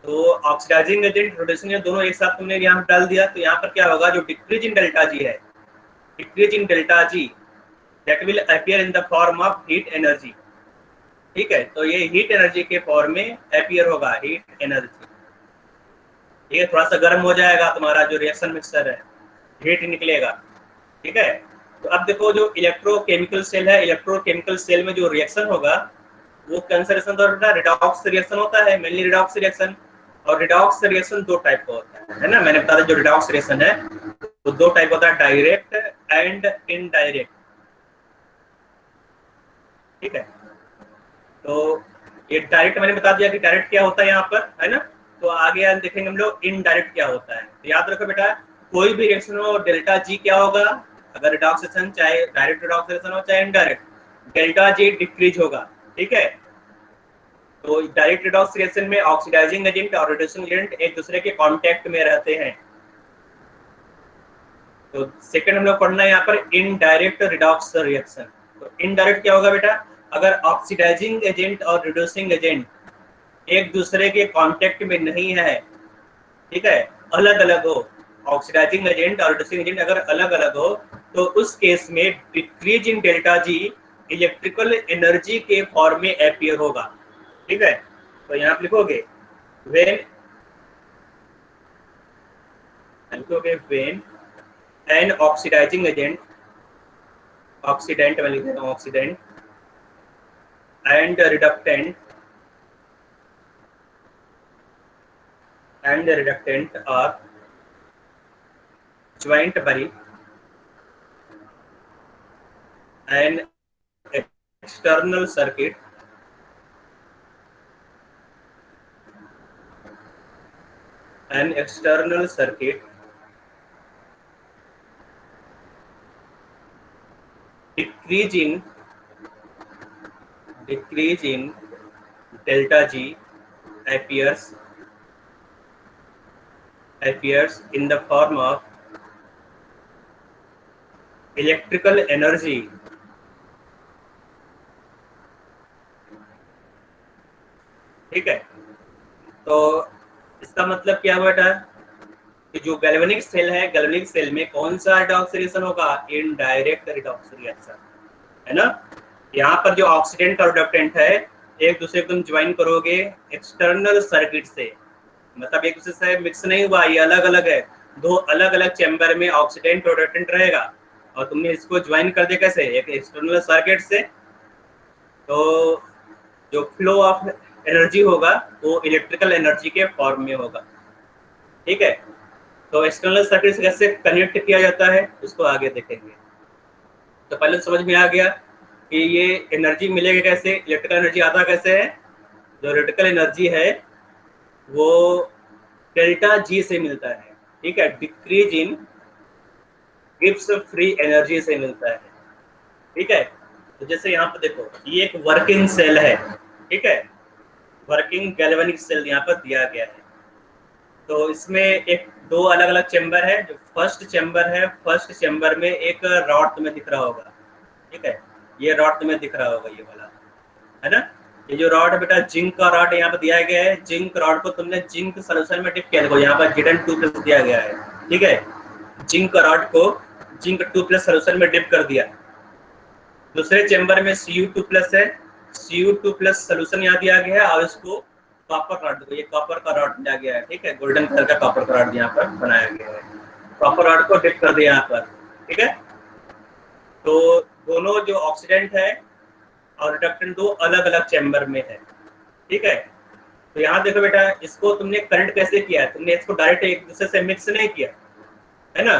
[SPEAKER 1] तो ऑक्सीडाइजिंग एजेंट, रिड्यूसिंग एजेंट दोनों एक साथ तुमने यहाँ डाल दिया, तो यहाँ पर क्या होगा, जो डिक्रीज इन डेल्टा जी है, decrease in delta ji that will appear in the form of heat energy, ठीक है, तो ये हीट एनर्जी के फॉर्म में अपीयर होगा, हीट एनर्जी, ठीक है, थोड़ा सा गर्म हो जाएगा तुम्हारा जो रिएक्शन मिक्सर है, हीट निकलेगा, ठीक है। तो अब देखो जो इलेक्ट्रोकेमिकल सेल है, इलेक्ट्रोकेमिकल सेल में जो रिएक्शन होगा वो कैंसरेशन द्वारा रिडॉक्स रिएक्शन होता है, मेनली रिडॉक्स रिएक्शन, और रिडॉक्स रिएक्शन 2 टाइप का होता है ना, मैंने बता दिया जो रिडॉक्स रिएक्शन है तो 2 टाइप होता है, डायरेक्ट एंड इनडायरेक्ट, ठीक है। तो ये डायरेक्ट मैंने बता दिया कि डायरेक्ट क्या होता है यहाँ पर, है ना, तो आगे देखेंगे हम लोग इनडायरेक्ट क्या होता है। तो याद रखो बेटा, कोई भी रिएक्शन हो डेल्टा जी क्या होगा, अगर रिडॉक्स रिएक्शन चाहे डायरेक्ट रिडॉक्स रिएक्शन हो चाहे इनडायरेक्ट, डेल्टा जी डिक्रीज होगा, ठीक है। तो डायरेक्ट रिडॉक्स रिएक्शन में ऑक्सीडाइजिंग एजेंट और रिड्यूसिंग एजेंट एक दूसरे के कांटेक्ट में रहते हैं। तो सेकंड हम लोग पढ़ना है यहाँ पर इनडायरेक्ट रिडॉक्स रिएक्शन। तो इनडायरेक्ट क्या होगा बेटा, अगर ऑक्सीडाइजिंग एजेंट और रिड्यूसिंग एजेंट एक दूसरे के कांटेक्ट में नहीं है, ठीक है, अलग अलग हो, ऑक्सीडाइजिंग एजेंट और रिड्यूसिंग एजेंट अगर अलग अलग हो, तो उस केस में decrease in delta G electrical energy के फॉर्म में अपीयर होगा, ठीक है। तो यहाँ पे लिखोगे when an oxidising agent, oxidant में लिख देता हूँ, oxidant and reductant are joined by an external circuit decrease in delta G appears in the form of electrical energy, ठीक है। तो इसका मतलब क्या हुआ बेटा कि जो गैल्वेनिक सेल है, गैल्वेनिक सेल में कौन सा रिडॉक्स रिएक्शन होगा? इनडायरेक्ट रिडॉक्स रिएक्शन, है ना। यहाँ पर जो ऑक्सीडेंट और रिडक्टेंट है एक दूसरे को तुम ज्वाइन करोगे एक्सटर्नल सर्किट से, मतलब एक दूसरे से मिक्स नहीं हुआ, ये अलग अलग है। दो अलग अलग चैम्बर में ऑक्सीडेंट और रिडक्टेंट रहेगा और तुमने इसको ज्वाइन कर दिया कैसे? एक एक्सटर्नल सर्किट से। तो जो फ्लो ऑफ एनर्जी होगा वो इलेक्ट्रिकल एनर्जी के फॉर्म में होगा, ठीक है। तो एक्सटर्नल सर्किट से कैसे कनेक्ट किया जाता है उसको आगे देखेंगे। तो पहले समझ में आ गया कि ये एनर्जी मिलेगी कैसे, इलेक्ट्रिकल एनर्जी आता कैसे है। जो इलेक्ट्रिकल एनर्जी है वो डेल्टा जी से मिलता है, ठीक है, decrease in Gibbs free energy से मिलता है, ठीक है। तो जैसे यहाँ पर देखो ये एक वर्किंग सेल है, ठीक है, वर्किंग गैल्वेनिक सेल यहाँ पर दिया गया है। तो इसमें एक दो अलग अलग चैम्बर है। जो फर्स्ट चैम्बर है, फर्स्ट चैम्बर में एक रॉड तुम्हें दिख रहा होगा, ठीक है, ये रॉड तुम्हें दिख रहा होगा, ये वाला, है ना। ये जो रॉड है बेटा जिंक का रॉड यहाँ पर दिया गया है। जिंक रॉड को तुमने जिंक सोल्यूशन में डिप किया, देखो यहाँ पर Zn2+ दिया गया है, ठीक है। जिंक रॉड को जिंक 2+ सोल्यूशन में डिप कर दिया। दूसरे चैम्बर में Cu2+ है, Cu2+ सोल्यूशन यहाँ दिया गया है और इसको कॉपर रॉड, देखो ये कॉपर का रॉड दिया गया है, ठीक है, गोल्डन कलर का कॉपर का रॉड यहाँ पर बनाया गया है। कॉपर रॉड को डिप कर दिया यहाँ पर, ठीक है। तो दोनों जो ऑक्सीडेंट है और रिडक्टेंट दो अलग अलग चैम्बर में है, ठीक है। तो यहाँ देखो बेटा इसको तुमने करंट कैसे किया है, तुमने इसको डायरेक्ट एक दूसरे से मिक्स नहीं किया, है ना।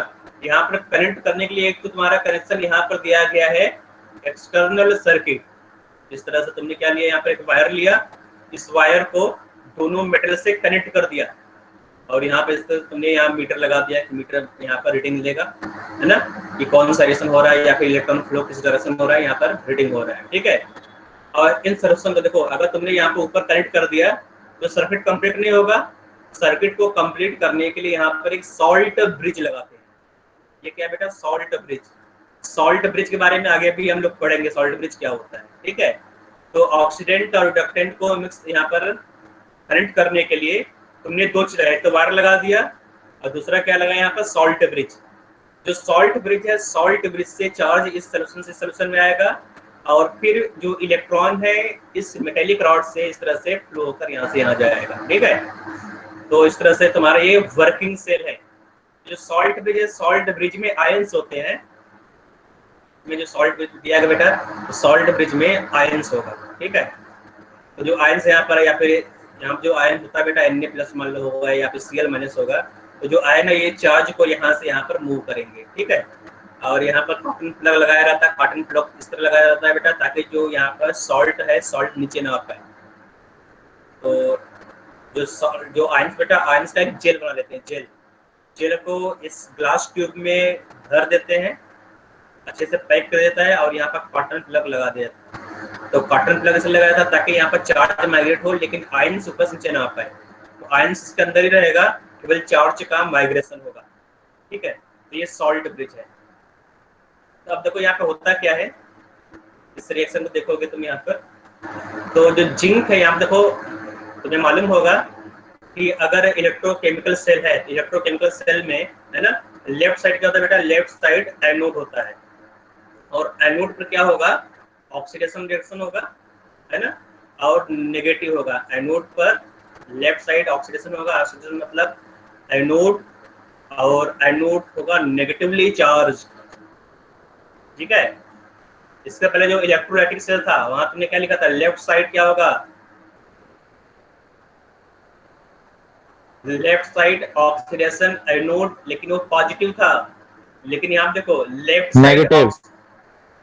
[SPEAKER 1] यहाँ पर करंट करने के लिए एक तो तुम्हारा कनेक्शन यहाँ पर दिया गया है एक्सटर्नल सर्किट। इस तरह से तुमने क्या लिया, यहाँ पर एक वायर लिया, इस वायर को दोनों मेटल से कनेक्ट कर दिया और यहाँ पे तुमने यहाँ मीटर लगा दिया कि मीटर यहाँ पर रीडिंग लेगा, है ना, कि कौन सा रिएक्शन हो रहा है या फिर इलेक्ट्रॉन फ्लो किस डायरेक्शन हो रहा है, यहाँ पर रीडिंग हो रहा है, ठीक है। और इन सर्किट को देखो अगर तुमने यहाँ पे ऊपर कनेक्ट कर दिया तो सर्किट कंप्लीट नहीं होगा। सर्किट को कंप्लीट करने के लिए यहाँ पर एक सॉल्ट ब्रिज लगाते हैं। ये क्या बेटा? Salt bridge. सॉल्ट ब्रिज के बारे में आगे भी हम लोग पढ़ेंगे सॉल्ट ब्रिज क्या होता है, ठीक है। तो ऑक्सीडेंट और रिडक्टेंट को मिक्स यहाँ पर कनेक्ट करने के लिए तुमने दो चीज, एक तो वायर लगा दिया और दूसरा क्या लगा यहाँ पर? Salt bridge. जो सॉल्ट ब्रिज है, सॉल्ट ब्रिज से चार्ज इस सोल्यूशन से सोल्यूशन में आएगा और फिर जो इलेक्ट्रॉन है इस मेटेलिक रॉड से इस तरह से फ्लो होकर यहाँ से यहाँ जाएगा, ठीक है। तो इस तरह से तुम्हारा ये वर्किंग सेल है। जो सॉल्ट ब्रिज है, सॉल्ट ब्रिज में आयंस होते हैं। में जो सॉल्ट ब्रिज दिया गया बेटा, तो सॉल्ट ब्रिज में आयंस होगा, ठीक है। तो जो आयंस यहाँ पर या फिर यहाँ जो आयन होता है बेटा Na+ मान लो होगा या फिर Cl- होगा, तो जो आयन है ये चार्ज को यहाँ से यहाँ पर मूव करेंगे, ठीक है। और यहाँ पर कॉटन प्लग लगाया रहता है, कॉटन प्लग इस तरह लगाया जाता है बेटा ताकि जो यहाँ पर सॉल्ट है सॉल्ट नीचे ना आ पाए। तो जो आयंस बेटा, आयंस का एक जेल बना लेते हैं। जेल को इस ग्लास ट्यूब में भर देते हैं, अच्छे से पैक कर देता है और यहाँ पर कॉटन प्लग लगा दिया। तो कॉटन प्लग से लगाया था ताकि यहाँ पर चार्ज माइग्रेट हो लेकिन आयंस ऊपर से नीचे ना आ पाए। तो आयंस इसके अंदर ही रहेगा, केवल चार्ज का माइग्रेशन होगा, ठीक है। तो ये सॉल्ट ब्रिज है। तो अब देखो यहाँ पे होता क्या है, इस रिएक्शन को देखोगे तुम यहाँ पर, तो जो जिंक है यहाँ देखो तुम्हें मालूम होगा कि अगर इलेक्ट्रोकेमिकल सेल है, इलेक्ट्रोकेमिकल सेल में है ना, लेफ्ट साइड क्या होता है बेटा? लेफ्ट साइड एनोड होता है और एनोड पर क्या होगा? ऑक्सीडेशन रिएक्शन होगा, है ना, और नेगेटिव होगा। एनोड पर लेफ्ट साइड ऑक्सीडेशन होगा, ऑक्सीडेशन मतलब एनोड, और एनोड होगा नेगेटिवली चार्ज, ठीक है। इससे पहले जो इलेक्ट्रोलाइटिक सेल था वहां तुमने क्या लिखा था? लेफ्ट साइड क्या होगा? लेफ्ट साइड ऑक्सीडेशन एनोड, लेकिन वो पॉजिटिव था। लेकिन यहाँ देखो लेफ्ट साइड
[SPEAKER 3] नेगेटिव,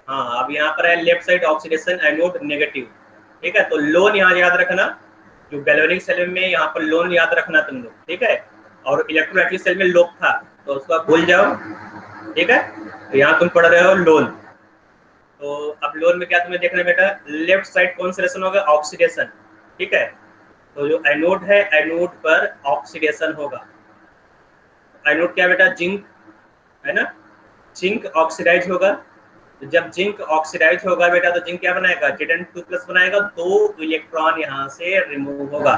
[SPEAKER 1] हाँ, अब यहाँ पर है left side oxidation anode negative, ठीक है। तो लोन यहाँ याद रखना, जो गैल्वेनिक सेल में यहाँ पर लोन याद रखना तुम लोग, ठीक है। और इलेक्ट्रोलाइटिक सेल में लोप था तो उसको आप भूल जाओ, ठीक है। तो यहाँ तुम पढ़ रहे हो लोन। तो अब लोन में क्या तुम्हें देखना बेटा? लेफ्ट साइड कौन सा रिएक्शन होगा? ऑक्सीडेशन, ठीक है। तो जो एनोड है, एनोड पर ऑक्सीडेशन होगा। एनोड क्या बेटा? जिंक, है ना, जिंक ऑक्सीडाइज होगा। तो जब जिंक ऑक्सीडाइज होगा बेटा तो जिंक क्या बनाएगा? Zn2+ बनाएगा, 2 इलेक्ट्रॉन यहाँ से रिमूव होगा,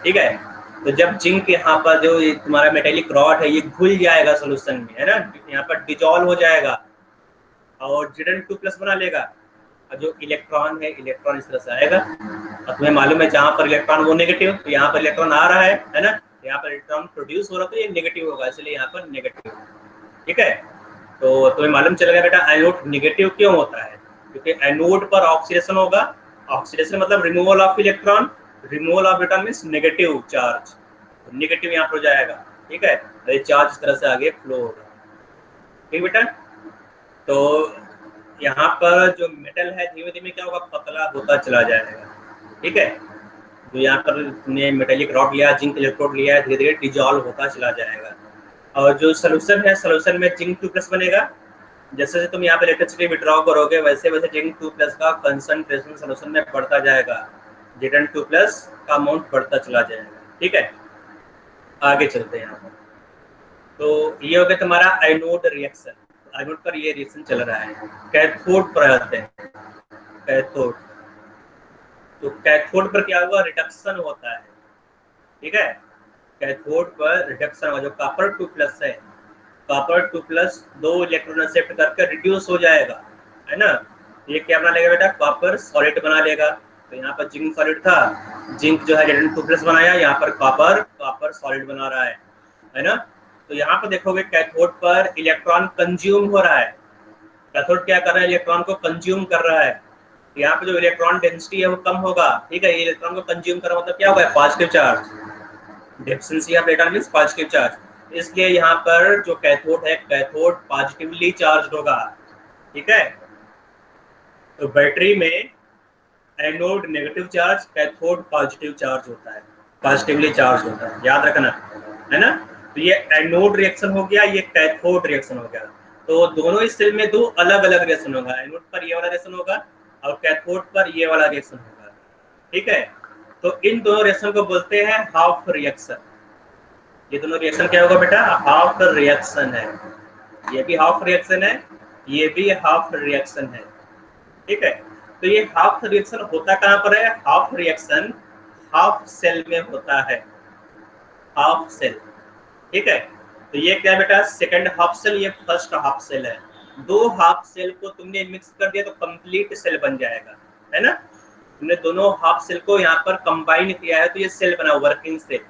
[SPEAKER 1] ठीक है। तो जब जिंक यहाँ पर जो ये तुम्हारा मेटेलिक रॉड है ये घुल जाएगा सोल्यूशन में, है ना, यहाँ पर डिजॉल्व हो जाएगा और Zn2+ बना लेगा, और जो इलेक्ट्रॉन है इलेक्ट्रॉन इस तरह से आएगा, और तुम्हें मालूम है जहाँ पर इलेक्ट्रॉन वो नेगेटिव, तो यहाँ पर इलेक्ट्रॉन आ रहा है ना, यहाँ पर इलेक्ट्रॉन प्रोड्यूस हो रहा है तो ये नेगेटिव होगा, इसलिए यहाँ पर नेगेटिव। ठीक है, तो तुम्हें मालूम चलेगा बेटा एनोड नेगेटिव क्यों होता है, क्योंकि एनोड पर ऑक्सीडेशन होगा, ऑक्सीडेशन मतलब removal of electron, removal of electron means negative charge, negative यहाँ पर हो जाएगा। ठीक है, तो ये चार्ज इस तरह से आगे फ्लो होगा। ठीक बेटा, तो यहाँ पर जो मेटल है धीमे धीमे क्या होगा, पतला होता चला जाएगा। ठीक है, तो यहाँ पर तुमने मेटेलिक रॉड लिया, जिंक इलेक्ट्रोड लिया है, धीरे धीरे डिजॉल्व होता चला जाएगा। और जो सोल्यूशन है, सोल्यूशन में Zn2+ बनेगा, जैसे जैसे तुम यहाँ पे इलेक्ट्रिसिटी विड्रॉ करोगे वैसे वैसे Zn2+ का कंसंट्रेशन सोल्यूशन में बढ़ता जाएगा, Zn2+ का अमाउंट बढ़ता चला जाएगा। ठीक है, आगे चलते हैं यहाँ पर। तो ये हो गया तुम्हारा एनोड रिएक्शन, एनोड पर ये रिएक्शन चल रहा है। कैथोड पर आते हैं, कैथोड, तो कैथोड पर क्या हुआ, रिडक्शन होता है। ठीक है, कैथोड पर रिडक्शन हुआ, जो Copper2+ है, Copper2+ 2 इलेक्ट्रॉन एक्सेप्ट करके रिड्यूस हो जाएगा, है ना, ये क्या बना लेगा बेटा, कॉपर सॉलिड बना लेगा। तो यहाँ पर जिंक सॉलिड था, जिंक जो है Zn2+ बनाया, यहाँ पर कॉपर सॉलिड बना रहा है ना। तो यहाँ पर देखोगे कैथोड पर इलेक्ट्रॉन कंज्यूम हो रहा है, कैथोड क्या कर रहा है, इलेक्ट्रॉन को कंज्यूम कर रहा है। यहाँ पे जो इलेक्ट्रॉन डेंसिटी है वो कम होगा। ठीक है, ये इलेक्ट्रॉन को कंज्यूम कर मतलब क्या होगा, positive charge, deficiency of electron means positive charge, इसलिए यहाँ पर जो कैथोड है, कैथोड पॉजिटिवली चार्ज होगा। ठीक है, तो बैटरी में anode negative charge, cathode positive charge होता है, पॉजिटिवली चार्ज होता है, याद रखना, है ना। तो ये एनोड रिएक्शन हो गया, ये कैथोड रिएक्शन हो गया। तो दोनों इस सेल में दो अलग अलग रिएक्शन होगा, एनोड पर ये वाला रिएक्शन होगा और कैथोड पर ये वाला रिएक्शन होगा। ठीक है, तो इन दोनों रिएक्शन को बोलते हैं हाफ रिएक्शन। ये दोनों रिएक्शन क्या होगा बेटा, हाफ रिएक्शन है, ये भी हाफ रिएक्शन है, ये भी हाफ रिएक्शन है। ठीक है, तो ये हाफ रिएक्शन होता कहाँ पर है, हाफ रिएक्शन हाफ सेल में होता है, हाफ सेल। ठीक है, तो ये क्या बेटा, सेकंड हाफ सेल, ये फर्स्ट हाफ सेल है। दो हाफ सेल को तुमने मिक्स कर दिया तो कंप्लीट सेल बन जाएगा, है ना। तुमने दोनों हाफ सेल को यहाँ पर कंबाइन किया है तो ये सेल बना, वर्किंग सेल।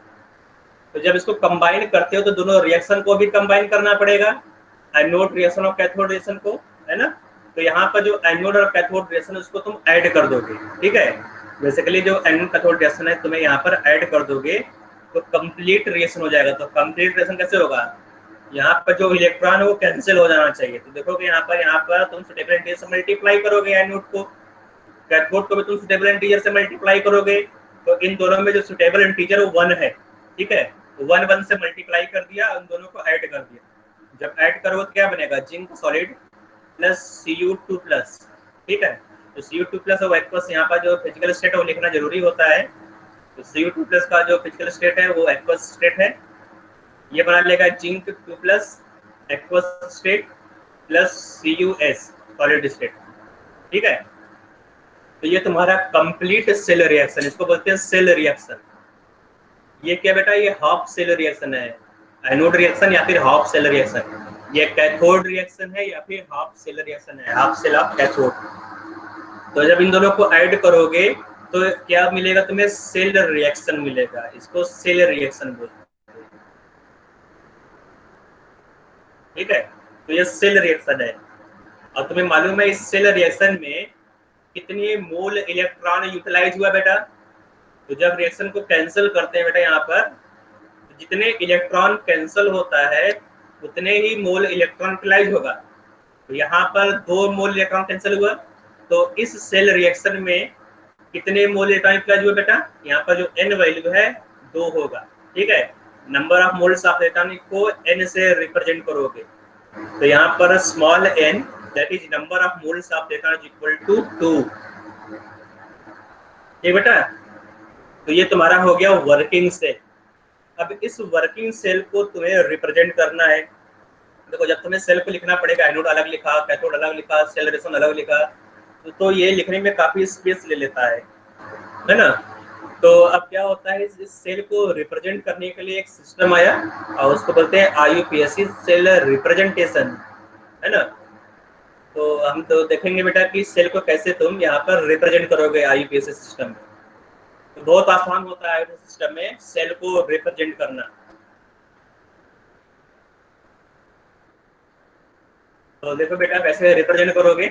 [SPEAKER 1] तो जब इसको कंबाइन करते हो तो दोनों रिएक्शन को भी कंबाइन करना पड़ेगा, एनोड रिएक्शन और कैथोड रिएक्शन को, है ना। तो यहाँ पर जो एनोड और कैथोड रिएक्शन है उसको तुम ऐड कर दोगे। ठीक है, बेसिकली जो एनोड कैथोड रिएक्शन है तुम्हें यहाँ पर ऐड कर दोगे तो कंप्लीट रिएक्शन हो जाएगा। तो कंप्लीट रिएक्शन कैसे होगा, यहाँ पर जो इलेक्ट्रॉन है वो कैंसिल हो जाना चाहिए। तो देखोगे यहाँ पर तुम सुटेबल इंटीजर से मल्टीप्लाई करोगे एनोड को, कैथोड को भी तुम सुटेबल इंटीजर से मल्टीप्लाई करोगे। तो इन दोनों में जो सुटेबल इंटीजर वो 1 है। ठीक है, तो 1 से मल्टीप्लाई कर दिया, उन दोनों को ऐड कर दिया। जब ऐड करोगे तो क्या बनेगा, जिंक सॉलिड प्लस Cu2+। ठीक है, तो Cu2+ और एक्वस यहाँ पर जो फिजिकल स्टेट है वो लिखना जरूरी होता है। तो Cu2+ का जो फिजिकल स्टेट है वो एक्वस स्टेट है, ये बना लेगा zinc 2+ aqueous state plus Cus solid state. ठीक है, तो ये तुम्हारा कंप्लीट सेल रिएक्शन, इसको बोलते हैं सेल रिएक्शन। ये क्या बेटा, ये हाफ सेल रिएक्शन है, एनोड रिएक्शन या फिर हाफ सेल रिएक्शन। ये कैथोड रिएक्शन है या फिर हाफ सेल रिएक्शन है, हाफ सेल ऑफ कैथोड। तो जब इन दोनों को ऐड करोगे तो क्या मिलेगा तुम्हें, सेल रिएक्शन मिलेगा, इसको सेल रिएक्शन बोलते हैं। ठीक है, तो ये सेल रिएक्शन है। और तुम्हें मालूम है इस सेल रिएक्शन में कितनी मोल इलेक्ट्रॉन यूटिलाइज हुआ बेटा। तो जब रिएक्शन को कैंसिल करते हैं बेटा, यहाँ पर तो जितने इलेक्ट्रॉन कैंसिल होता है उतने ही मोल इलेक्ट्रॉन यूटिलाइज होगा। तो यहाँ पर 2 मोल इलेक्ट्रॉन कैंसिल हुआ, तो इस सेल रिएक्शन में कितने मोल इलेक्ट्रॉन यूटिलाइज हुआ बेटा, यहाँ पर जो n वैल्यू है 2 होगा। ठीक है, number of moles of electron को n से रिप्रेजेंट करोगे। तो यहाँ पर small n that is number of moles of electron is equal to 2। ठीक बेटा, तो ये तुम्हारा हो गया वर्किंग सेल। अब इस वर्किंग सेल को तुम्हें रिप्रेजेंट करना है। देखो जब तुम्हें सेल को लिखना पड़ेगा, एनोड अलग लिखा, कैथोड अलग लिखा, सेल रिएक्शन अलग लिखा, तो ये लिखने में काफी स्पेस ले लेता है ना। तो अब क्या होता है, इस सेल को रिप्रेजेंट करने के लिए एक सिस्टम आया और उसको बोलते हैं IUPAC, सेल रिप्रेजेंटेशन, है ना। तो हम तो देखेंगे बेटा कि सेल को कैसे तुम यहाँ पर रिप्रेजेंट करोगे IUPAC सिस्टम में। तो बहुत आसान होता है सिस्टम में सेल को रिप्रेजेंट करना। तो देखो बेटा कैसे रिप्रेजेंट करोगे।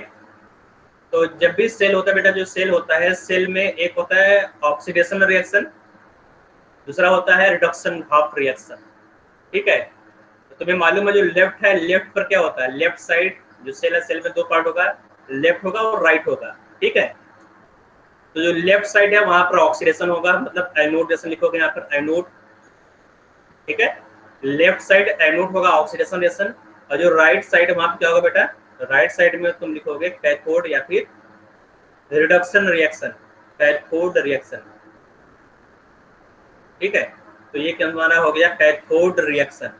[SPEAKER 1] तो जब भी सेल होता है बेटा, जो सेल होता है, सेल में एक होता है ऑक्सीडेशन रिएक्शन, दूसरा होता है रिडक्शन हाफ रिएक्शन, ठीक है। तो तुम्हें मालूम है जो लेफ्ट है, लेफ्ट पर क्या होता है, लेफ्ट साइड जो सेल है, सेल में दो पार्ट होगा, लेफ्ट होगा और राइट होगा, ठीक है। तो जो लेफ्ट साइड है वहां पर ऑक्सीडेशन होगा, मतलब एनोड जैसे लिखोगे यहाँ पर एनोड, ठीक है। लेफ्ट साइड एनोड होगा, ऑक्सीडेशन रिएक्शन। और जो राइट साइड वहां पर क्या होगा बेटा, राइट साइड में तुम लिखोगे कैथोड या फिर रिडक्शन रिएक्शन, कैथोड रिएक्शन, ठीक है। तो ये क्या हमारा हो गया, cathode reaction,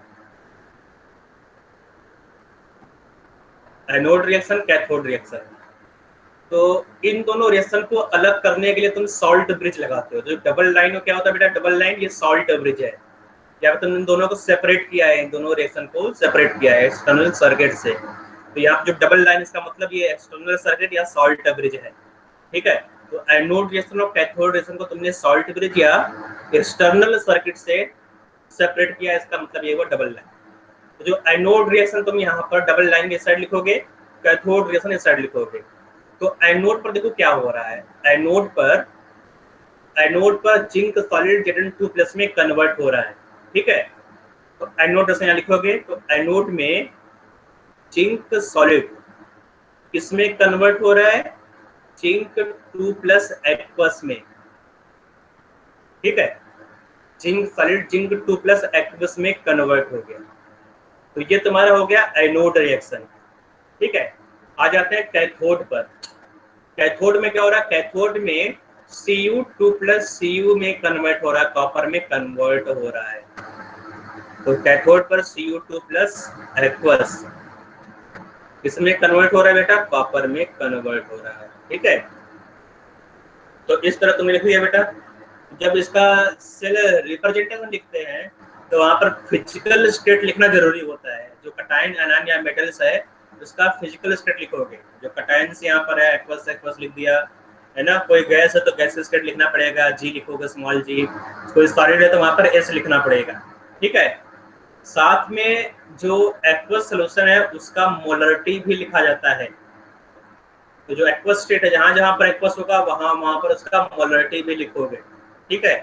[SPEAKER 1] anode reaction, cathode reaction. तो इन दोनों रिएक्शन को अलग करने के लिए तुम सॉल्ट ब्रिज लगाते हो। जो डबल लाइन क्या होता है बेटा, डबल लाइन ये सॉल्ट ब्रिज है। यहाँ पे तुमने इन दोनों को सेपरेट किया है, इन दोनों रिएक्शन को सेपरेट किया है एक्सटर्नल सर्किट से। तो यहाँ जो डबल लाइन, इसका मतलब ये एक्सटर्नल सर्किट या सॉल्ट ब्रिज है, ठीक है। तो एनोड रिएक्शन और कैथोड रिएक्शन को तुमने सॉल्ट ब्रिज या एक्सटर्नल सर्किट से सेपरेट किया, इसका मतलब ये हुआ डबल लाइन। तो जो एनोड रिएक्शन तुम यहाँ पर डबल लाइन के साइड लिखोगे, कैथोड रिएक्शन इस साइड लिखोगे। तो एनोड पर देखो क्या हो रहा है, एनोड पर जिंक सॉलिड Zn2+ में कन्वर्ट हो रहा है, ठीक है। तो एनोड जैसे यहाँ लिखोगे, तो एनोड में जिंक सॉलिड किसमें कन्वर्ट हो रहा है, जिंक 2+ एक्वस में, ठीक है। जिंक सॉलिड जिंक 2+ एक्वस में कन्वर्ट हो गया। तो ये तुम्हारा हो गया एनोड रिएक्शन, ठीक है। आ जाते हैं कैथोड पर। कैथोड में क्या हो रहा है, कैथोड में Cu2+ Cu में कन्वर्ट हो रहा है, कॉपर में कन्वर्ट हो रहा है। तो कैथोड पर Cu2+ एक्वस किसमें कन्वर्ट हो रहा है बेटा, कॉपर में कन्वर्ट हो रहा है, ठीक है। तो इस तरह तुमने लिख लिया बेटा। जब इसका सेल रिप्रेजेंटेशन लिखते हैं तो वहां पर फिजिकल स्टेट लिखना जरूरी होता है। जो कटायन आयन या मेटल्स है उसका फिजिकल स्टेट लिखोगे। जो कटायंस यहाँ पर है, एक्वस एक्वस लिख दिया, है ना। कोई गैस है तो गैस स्टेट लिखना पड़ेगा, जी लिखोगे स्मॉल जी। कोई सॉलिड है तो वहां पर एस लिखना पड़ेगा, ठीक है। साथ में जो एक्वस सोल्यूशन है उसका मोलरिटी भी लिखा जाता है। तो जो एक्वस स्टेट है, जहां जहां पर एक्वस होगा वहां पर उसका मोलरिटी भी लिखोगे, ठीक है।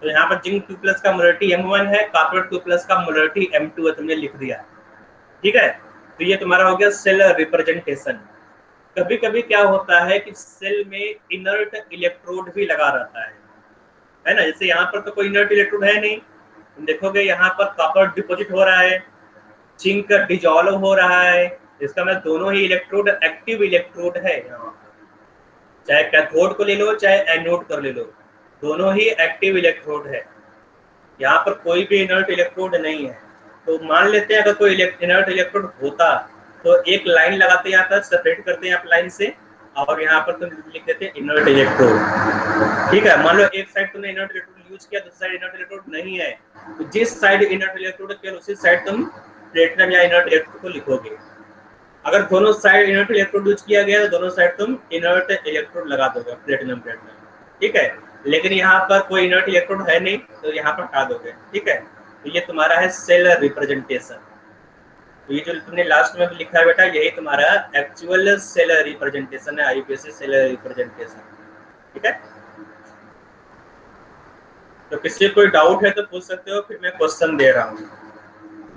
[SPEAKER 1] तो यहाँ पर जिंक 2+ का मोलरिटी M1 है, कॉपर 2+ का मोलरिटी M2 है, तुमने लिख दिया, ठीक है। तो ये तुम्हारा हो गया सेल रिप्रेजेंटेशन। कभी कभी क्या होता है कि सेल में इनर्ट इलेक्ट्रोड भी लगा रहता है ना। जैसे यहाँ पर तो कोई इनर्ट इलेक्ट्रोड है नहीं, तुम देखोगे यहाँ पर कॉपर डिपॉजिट हो रहा है, जिंक डिजॉल्व हो रहा है, इसका मतलब दोनों ही इलेक्ट्रोड एक्टिव इलेक्ट्रोड है। यहाँ चाहे कैथोड को ले लो चाहे एनोड कर ले लो, दोनों ही एक्टिव इलेक्ट्रोड है। यहाँ पर कोई भी इनर्ट इलेक्ट्रोड नहीं है। तो मान लेते हैं अगर कोई इनर्ट इलेक्ट्रोड होता तो एक लाइन लगाते हैं यहाँ पर, सेपरेट करते हैं आप लाइन से, और यहाँ पर तुम लिख देते हैं इनर्ट इलेक्ट्रोड, ठीक है। मान लो एक साइड तुमने इनर्ट इलेक्ट्रोड यूज किया, दूसरी साइड इनर्ट इलेक्ट्रोड नहीं है, तो जिस साइड इनर्ट इलेक्ट्रोड केवल उसी साइड तुम प्लेटिनम या इनर्ट इलेक्ट्रोड को लिखोगे। अगर दोनों साइड इनर्ट इलेक्ट्रोड यूज किया गया तो दोनों साइड तुम इनर्ट इलेक्ट्रोड लगा दोगे, प्लेटिनम, ठीक है। लेकिन यहाँ पर कोई इनर्ट इलेक्ट्रोड है नहीं तो यहाँ पर हटा दोगे, ठीक है। तो ये तुम्हारा है सेल रिप्रेजेंटेशन। तो ये जो तुमने लास्ट में लिखा है बेटा, यही तुम्हारा एक्चुअल सेल रिप्रेजेंटेशन है, IUPAC सेल रिप्रेजेंटेशन, ठीक है। तो किसी कोई डाउट है तो पूछ सकते हो, फिर मैं क्वेश्चन दे रहा हूँ।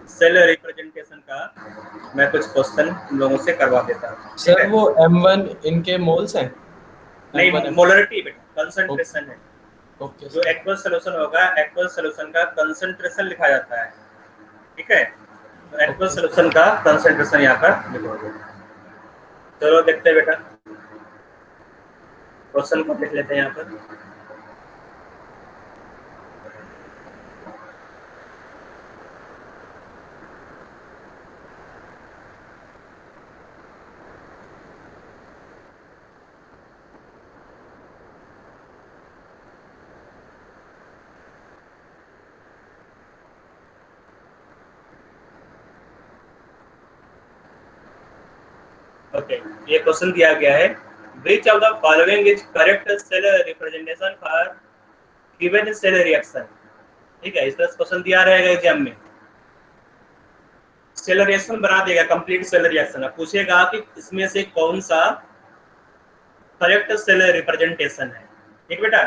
[SPEAKER 1] सेल रिप्रेजेंटेशन का मैं कुछ क्वेश्चन तुम लोगों से करवा देता हूँ।
[SPEAKER 6] सर वो M1 इनके मोल्स हैं?
[SPEAKER 1] नहीं,
[SPEAKER 6] M1
[SPEAKER 1] मोलरिटी बेटा, कंसंट्रेशन है।
[SPEAKER 6] ओके
[SPEAKER 1] जो एक्वस सॉल्यूशन होगा, एक्वस सॉल्यूशन का कंसंट्रेशन लिखा जाता है, ठीक है। तो एक्वस सॉल्यूशन का कंसंट्रेशन यहाँ पर लिखोगे। चलो देखते हैं बेटा, क्वेश्चन को देख लेते हैं यहाँ पर। ओके, ये क्वेश्चन दिया गया है, which of the following is correct cell representation for given cell reaction. ठीक है, इस तरह क्वेश्चन दिया रहेगा एग्जाम में, सेल रिएक्शन बना देगा, कंप्लीट सेल रिएक्शन, अब पूछेगा कि इसमें से कौन सा करेक्ट सेल रिप्रेजेंटेशन है। ठीक बेटा,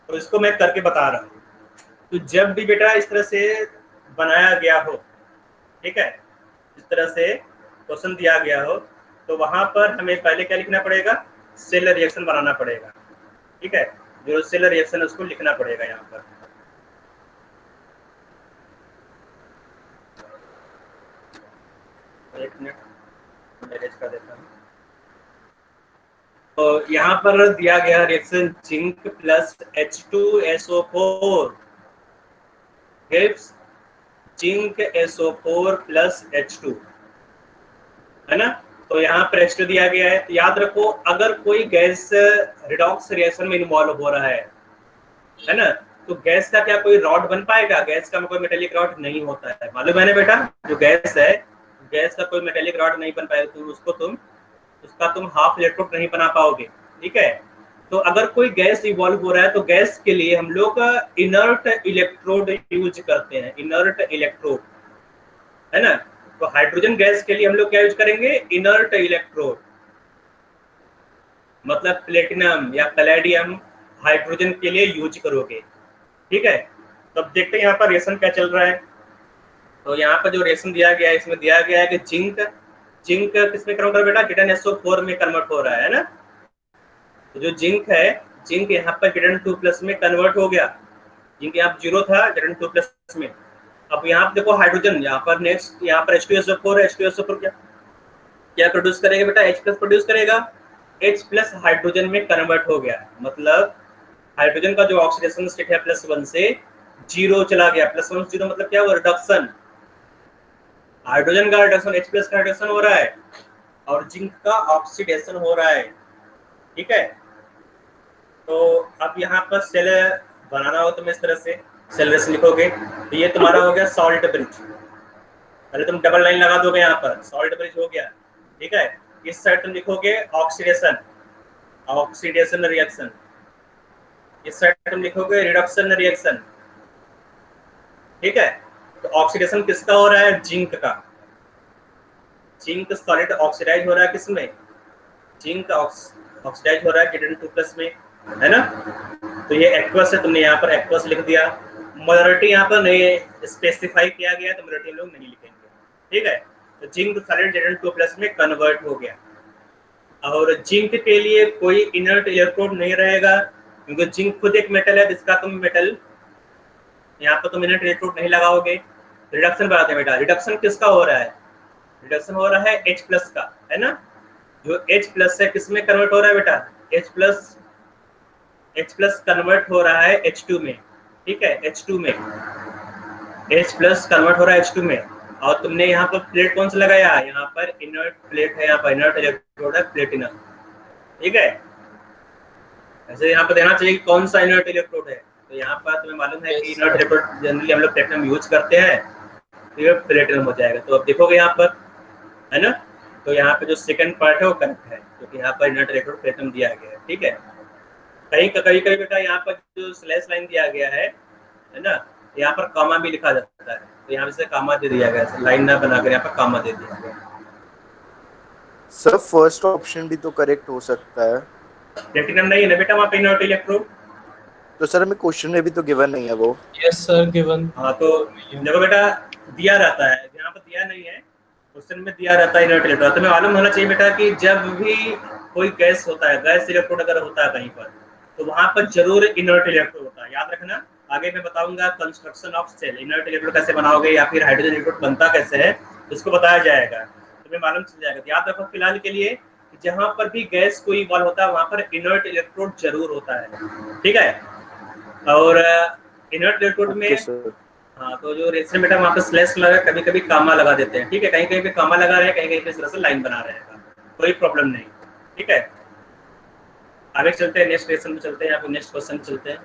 [SPEAKER 1] तो इसको मैं करके बता रहा हूँ। तो जब भी बेटा इस तरह से बनाया गया हो, ठीक है, इस तरह से क्वेश्चन दिया गया हो, तो वहां पर हमें पहले क्या लिखना पड़ेगा, सेल रिएक्शन बनाना पड़ेगा। ठीक है, जो सेल रिएक्शन है उसको लिखना पड़ेगा यहाँ पर। एक मिनट मैनेज कर देता हूँ। तो यहाँ पर दिया गया reaction zinc plus H2SO4 gives zinc SO4 plus H2, है ना। तो यहाँ पर H2 दिया गया है। याद रखो, अगर कोई गैस रिडॉक्स रिएक्शन में इन्वॉल्व हो रहा है ना, तो गैस का क्या कोई रॉड बन पाएगा? गैस का कोई मेटेलिक रॉड नहीं होता है, मालूम है ना बेटा। जो गैस है, गैस का कोई मेटेलिक रॉड नहीं बन पाएगा, तो उसका तुम हाफ इलेक्ट्रोड नहीं बना पाओगे। ठीक है, तो अगर कोई गैस इवॉल्व हो रहा है तो गैस के लिए हम लोग इनर्ट इलेक्ट्रोड यूज करते हैं, इनर्ट इलेक्ट्रोड, है ना। तो हाइड्रोजन गैस के लिए हम लोग क्या यूज करेंगे, इनर्ट इलेक्ट्रोड, मतलब प्लेटिनम या पैलेडियम हाइड्रोजन के लिए यूज करोगे। ठीक है, तो अब देखते हैं यहाँ पर रिएक्शन क्या चल रहा है। तो यहाँ पर जो रिएक्शन दिया गया है, इसमें दिया गया है कि जिंक किसमें कन्वर्ट हो रहा है बेटा, Zn2 में कन्वर्ट हो रहा है ना। तो जो जिंक है, जिंक यहाँ पर Zn2+ में कन्वर्ट हो गया। जिंक यहाँ 0 था, Zn2+ में। अब यहाँ पर देखो हाइड्रोजन, यहाँ पर नेक्स्ट यहाँ पर H2SO4 है। H2SO4 क्या प्रोड्यूस करेगा बेटा, H+ प्रोड्यूस करेगा, H+ हाइड्रोजन में कन्वर्ट हो गया। मतलब हाइड्रोजन का जो ऑक्सीडेशन स्टेट है +1 से 0 चला गया। +1 से 0 मतलब क्या हुआ, रिडक्शन। हाइड्रोजन का रिडक्शन, H+ का रिडक्शन हो रहा है और जिंक का ऑक्सीडेशन हो रहा है। ठीक है, तो अब यहाँ पर सेल बनाना हो तो मैं इस तरह से सेल रेस लिखोगे, तो ये तुम्हारा हो गया सॉल्ट ब्रिज। पहले तुम डबल लाइन लगा दोगे, यहाँ पर सॉल्ट ब्रिज हो गया। ठीक है, इस साइड तुम लिखोगे ऑक्सीडेशन, ऑक्सीडेशन रिएक्शन, इस साइड तुम लिखोगे रिडक्शन रिएक्शन। ठीक है, तो ऑक्सीडेशन किसका हो रहा है, जिंक का। जिंक सॉलिड ऑक्सीडाइज हो रहा है किसमें, जिंक ऑक्सीडाइज हो रहा है Zn2+ में, है ना। तो ये एक्वस है, तुमने यहाँ पर एक्वस लिख दिया। मॉलरिटी यहाँ पर नहीं स्पेसिफाई किया गया, तो मॉलरिटी हम लोग नहीं लिखेंगे। ठीक है, तो जिंक सॉलिड Zn2+ में कन्वर्ट हो गया। और जिंक के लिए कोई इनर्ट इलेक्ट्रोड नहीं रहेगा, क्योंकि जिंक खुद एक मेटल है, जिसका तुम मेटल यहाँ पर तुम इनर्ट इलेक्ट्रोड नहीं लगाओगे। रिडक्शन बनाते हैं बेटा, रिडक्शन किसका हो रहा है, रिडक्शन हो रहा है H+ का, है ना। जो H+ है किसमें कन्वर्ट हो रहा है बेटा, H+ कन्वर्ट हो रहा है H2 में। ठीक है, H2 में H+ कन्वर्ट हो रहा है H2 में। और तुमने यहाँ पर प्लेट कौन सा लगाया, यहाँ पर इनर्ट प्लेट है, यहाँ पर इनर्ट इलेक्ट्रोड है प्लेटिनम। ठीक है, ऐसे यहाँ पर देना चाहिए कि कौन सा इनर्ट इलेक्ट्रोड है। तो यहाँ पर तुम्हें मालूम है कि इनर्ट इलेक्ट्रोड जनरली हम लोग प्लेटिनम यूज करते हैं, तो ये प्लेटिनम हो जाएगा। तो अब देखोगे यहाँ पर, है ना, तो यहाँ पे जो सेकंड पार्ट है वो करेक्ट है, क्योंकि यहाँ पर इनर्ट इलेक्ट्रोड प्लेटिनम दिया गया है। ठीक है, कहीं बेटा यहाँ पर जो स्लैश लाइन दिया गया है ना, यहाँ पर कामा भी लिखा जाता है, तो यहाँ से कामा दे दिया गया, लाइन ना बनाकर यहाँ पर कामा दे दिया गया।
[SPEAKER 7] सर फर्स्ट ऑप्शन भी तो करेक्ट हो सकता है।
[SPEAKER 1] प्लेटिनम नहीं है ना बेटा वहाँ पे इनर्ट इलेक्ट्रोड,
[SPEAKER 7] तो सर हमें क्वेश्चन में भी तो गिवन नहीं है वो।
[SPEAKER 6] Yes sir given.
[SPEAKER 1] हाँ, तो देखो बेटा दिया रहता है, यहाँ पर दिया नहीं है, क्वेश्चन में दिया रहता है इनर्ट इलेक्ट्रोड। तुम्हें मालूम होना चाहिए बेटा कि जब भी कोई गैस होता है, गैस इलेक्ट्रोड अगर होता है कहीं पर, तो वहां पर जरूर इनर्ट इलेक्ट्रोड होता है, याद रखना। आगे मैं बताऊंगा construction of cell, inert electrode कैसे बनाओगे या फिर हाइड्रोजन इलेक्ट्रोड बनता कैसे है, इसको बताया जाएगा, तुम्हें मालूम चल जाएगा। तो याद रखो फिलहाल के लिए, जहां पर भी गैस कोई इवॉल्व होता है वहां पर इनर्ट इलेक्ट्रोड जरूर होता है। ठीक है, और इनर्ट इलेक्ट्रोड में हाँ, तो जो रिएक्शन बेटा वहाँ पे स्लैश लगा, कभी कभी कामा लगा देते हैं। ठीक है, कहीं कहीं पे कामा लगा रहे हैं, कहीं कहीं पे इस तरह से लाइन बना रहेगा, कोई प्रॉब्लम नहीं। ठीक है, आगे चलते हैं, नेक्स्ट रिएक्शन में चलते हैं, यहाँ पे नेक्स्ट क्वेश्चन चलते हैं।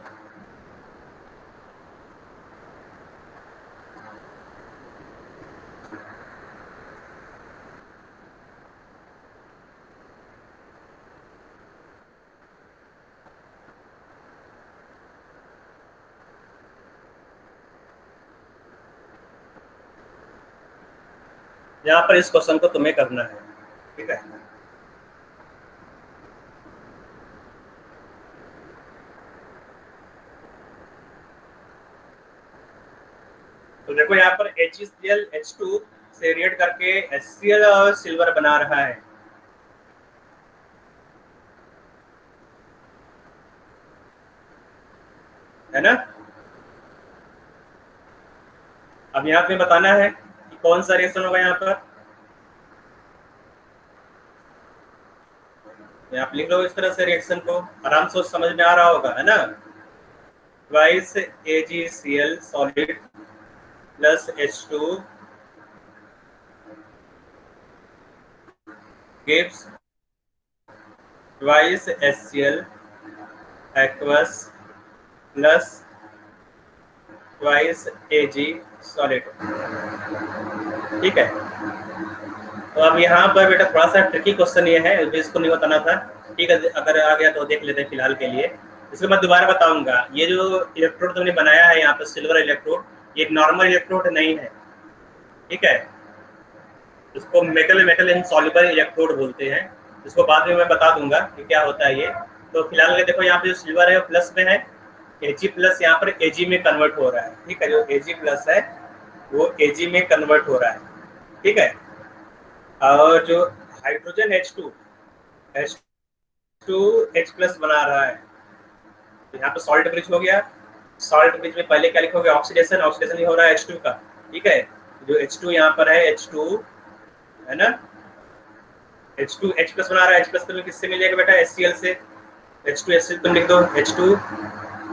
[SPEAKER 1] यहाँ पर इस क्वेश्चन को तुम्हें करना है, ठीक है। तो देखो यहाँ पर HCl H2 से रिएक्ट करके HCl और सिल्वर बना रहा है ना। अब यहाँ पे बताना है कि कौन सा रिएक्शन होगा यहाँ पर। यहाँ पे लिख लो इस तरह से, रिएक्शन को आराम से समझ में आ रहा होगा, है ना। Twice AgCl solid plus H2 gives twice HCl aqueous plus twice Ag solid, ठीक है। तो अब यहाँ पर बेटा थोड़ा सा ट्रिकी क्वेश्चन ये है, इसको नहीं बताना था, ठीक है। अगर आ गया तो देख लेते हैं फिलहाल के लिए, इसको मैं दोबारा बताऊंगा। ये जो इलेक्ट्रोड तुमने बनाया है यहाँ पर सिल्वर इलेक्ट्रोड, ये नॉर्मल इलेक्ट्रोड नहीं है, ठीक है। इसको मेटल इनसॉल्युबल इलेक्ट्रोड बोलते हैं। इसको बाद में मैं बता दूंगा कि क्या होता है ये। तो फिलहाल के देखो यहाँ पे जो सिल्वर है वो प्लस में है, Ag प्लस यहाँ पर Ag में कन्वर्ट हो रहा है, ठीक है। जो Ag प्लस है वो Ag में कन्वर्ट हो रहा है, ठीक है। और जो हाइड्रोजन H2 H प्लस बना रहा है, तो यहाँ पे सॉल्ट ब्रिज हो गया। सॉल्ट ब्रिज में पहले क्या लिखोगे, ऑक्सीडेशन ही हो रहा है H2 का, ठीक है। जो H2 यहाँ पर है H2 है ना, H2 H प्लस बना रहा है। H प्लस तुम्हें किससे मिलेगा बेटा, HCl से। H2 HCl तुम लिख दो, H2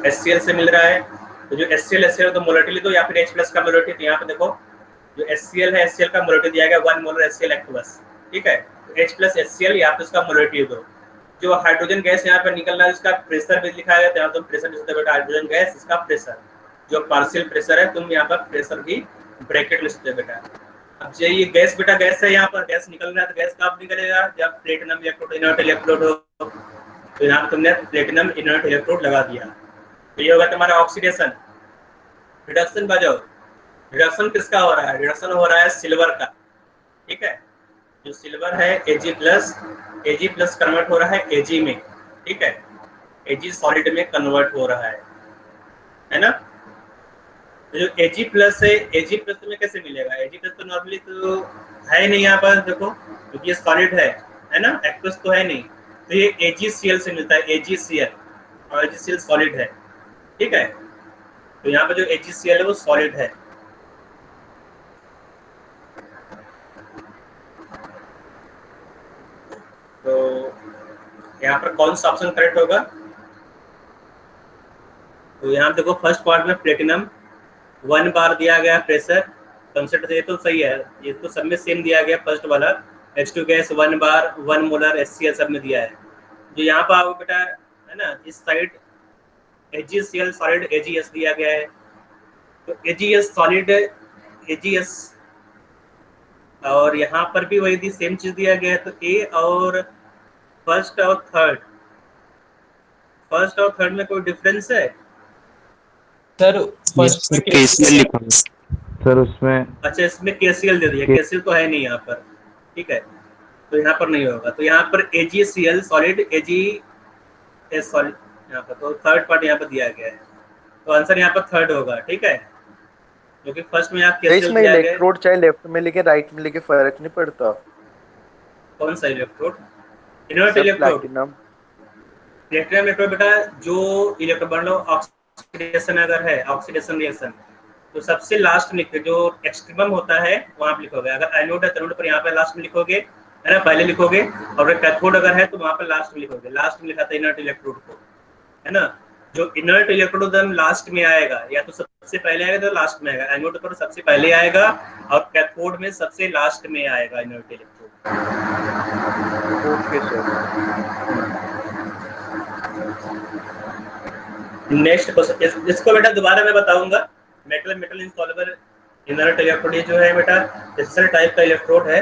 [SPEAKER 1] HCl से मिल रहा है। तो जो HCl तो मोलरिटी लिख दो, या फिर H प्लस का मोलरिटी। तो यहाँ पे देखो जो HCl है, HCl का मोलरिटी दिया गया 1 मोलर HCl एक्वस, ठीक है। तो H प्लस HCl यहाँ पे उसका मोलरिटी दो। जो हाइड्रोजन गैस यहाँ पर निकल रहा है उसका प्रेशर भी लिखा गया, तो यहाँ तुम प्रेशर लिख सकते हो बेटा, हाइड्रोजन गैस इसका प्रेशर, जो पार्शियल प्रेशर है तुम यहाँ पर प्रेशर भी ब्रैकेट लिख सकते हो बेटा। अब ये गैस बेटा, गैस है, यहाँ पर गैस निकल रहा है, तो गैस कब निकलेगा, जब प्लेटिनम इलेक्ट्रोड इनर्ट इलेक्ट्रोड हो। तो यहाँ पर तुमने प्लेटिनम इनर्ट इलेक्ट्रोड लगा दिया, तो ये होगा तुम्हारा ऑक्सीडेशन। रिडक्शन बजाओ, रिडक्शन किसका हो रहा है, रिडक्शन हो रहा है सिल्वर का, ठीक है। जो सिल्वर है Ag प्लस कन्वर्ट हो रहा है Ag में, ठीक है। Ag सॉलिड में कन्वर्ट हो रहा है ना। तो जो Ag प्लस है, Ag प्लस तुम्हें कैसे मिलेगा, Ag प्लस तो नॉर्मली तो है नहीं यहाँ पर, देखो क्योंकि ये सॉलिड है ना, एक्वस तो है नहीं। तो ये AgCl से मिलता है, AgCl, और AgCl सॉलिड है, ठीक है। तो यहाँ पर जो AgCl है वो सॉलिड है। तो यहाँ पर कौन सा ऑप्शन करेक्ट होगा, तो यहाँ देखो फर्स्ट पार्ट में प्लेटिनम 1 बार दिया गया प्रेशर कंसेंट्रेशन, ये तो सही है, ये तो सब में सेम दिया गया। फर्स्ट वाला H2 गैस 1 बार 1 मोलर HCl सब में दिया है। जो यहाँ पर आओ बेटा, है ना, इस साइड AgCl सॉलिड AgS दिया गया है, तो AgS सॉलिड AgS, और यहाँ पर भी वही सेम चीज दिया गया है। तो ए और फर्स्ट और थर्ड में कोई डिफरेंस है
[SPEAKER 6] सर फर्स्ट में
[SPEAKER 2] KCl लिखा है।
[SPEAKER 3] सर उसमें
[SPEAKER 1] अच्छा, इसमें KCl दे दिया, KCl तो है नहीं यहाँ पर, ठीक है। तो यहाँ पर नहीं होगा, तो यहाँ पर AgCl सॉलिड AgS सॉलिड यहाँ पर, तो थर्ड पार्ट यहाँ पर दिया गया है, तो आंसर यहाँ पर थर्ड होगा, ठीक है। क्योंकि फर्स्ट में यहाँ KCl
[SPEAKER 7] इसमें
[SPEAKER 1] दिया गया है।
[SPEAKER 7] इलेक्ट्रोड चाहे लेफ्ट में लिखे राइट में लिखे फर्क नहीं पड़ता।
[SPEAKER 1] कौन सा electrode, inert
[SPEAKER 7] sir
[SPEAKER 1] electrode.
[SPEAKER 7] Platinum
[SPEAKER 1] platinum electrode बेटा, जो इलेक्ट्रोड मान लो ऑक्सीडेशन अगर है, ऑक्सीडेशन रिएक्शन, तो सबसे लास्ट में लिखोगे, जो एक्सट्रीमम होता है वहां पे लिखोगे। अगर एनोड है तो पर यहाँ पे लास्ट में लिखोगे, है ना, पहले लिखोगे। और कैथोड अगर है तो वहां पर लास्ट में लिखोगे। लास्ट में लिखा था इनर्ट इलेक्ट्रोड को, है ना। जो इनर्ट इलेक्ट्रोड लास्ट में आएगा, या तो सबसे पहले आएगा तो लास्ट में आएगा। एनोड पर सबसे पहले आएगा और कैथोड में सबसे लास्ट में आएगा inert electrode.
[SPEAKER 7] Okay sir.
[SPEAKER 1] Next question, इसको बेटा दोबारा मैं बताऊंगा। मेटल इनसॉल्युबल इनर्ट इलेक्ट्रोड, ये जो है बेटा स्पेशल टाइप का इलेक्ट्रोड है,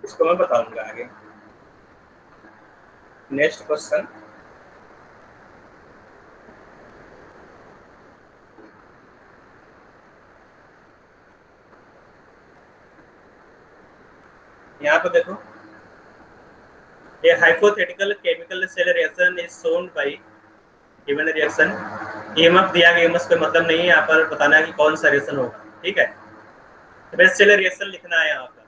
[SPEAKER 1] इसको मैं बताऊंगा आगे। नेक्स्ट क्वेश्चन, यहाँ पर देखो, a hypothetical chemical cell reaction is shown by given reaction। EMF दिया गया, EMF कोई मतलब नहीं है, यहाँ पर बताना है कि कौन सा रिएक्शन होगा, ठीक है। तो बस सेल रिएक्शन लिखना है यहाँ पर,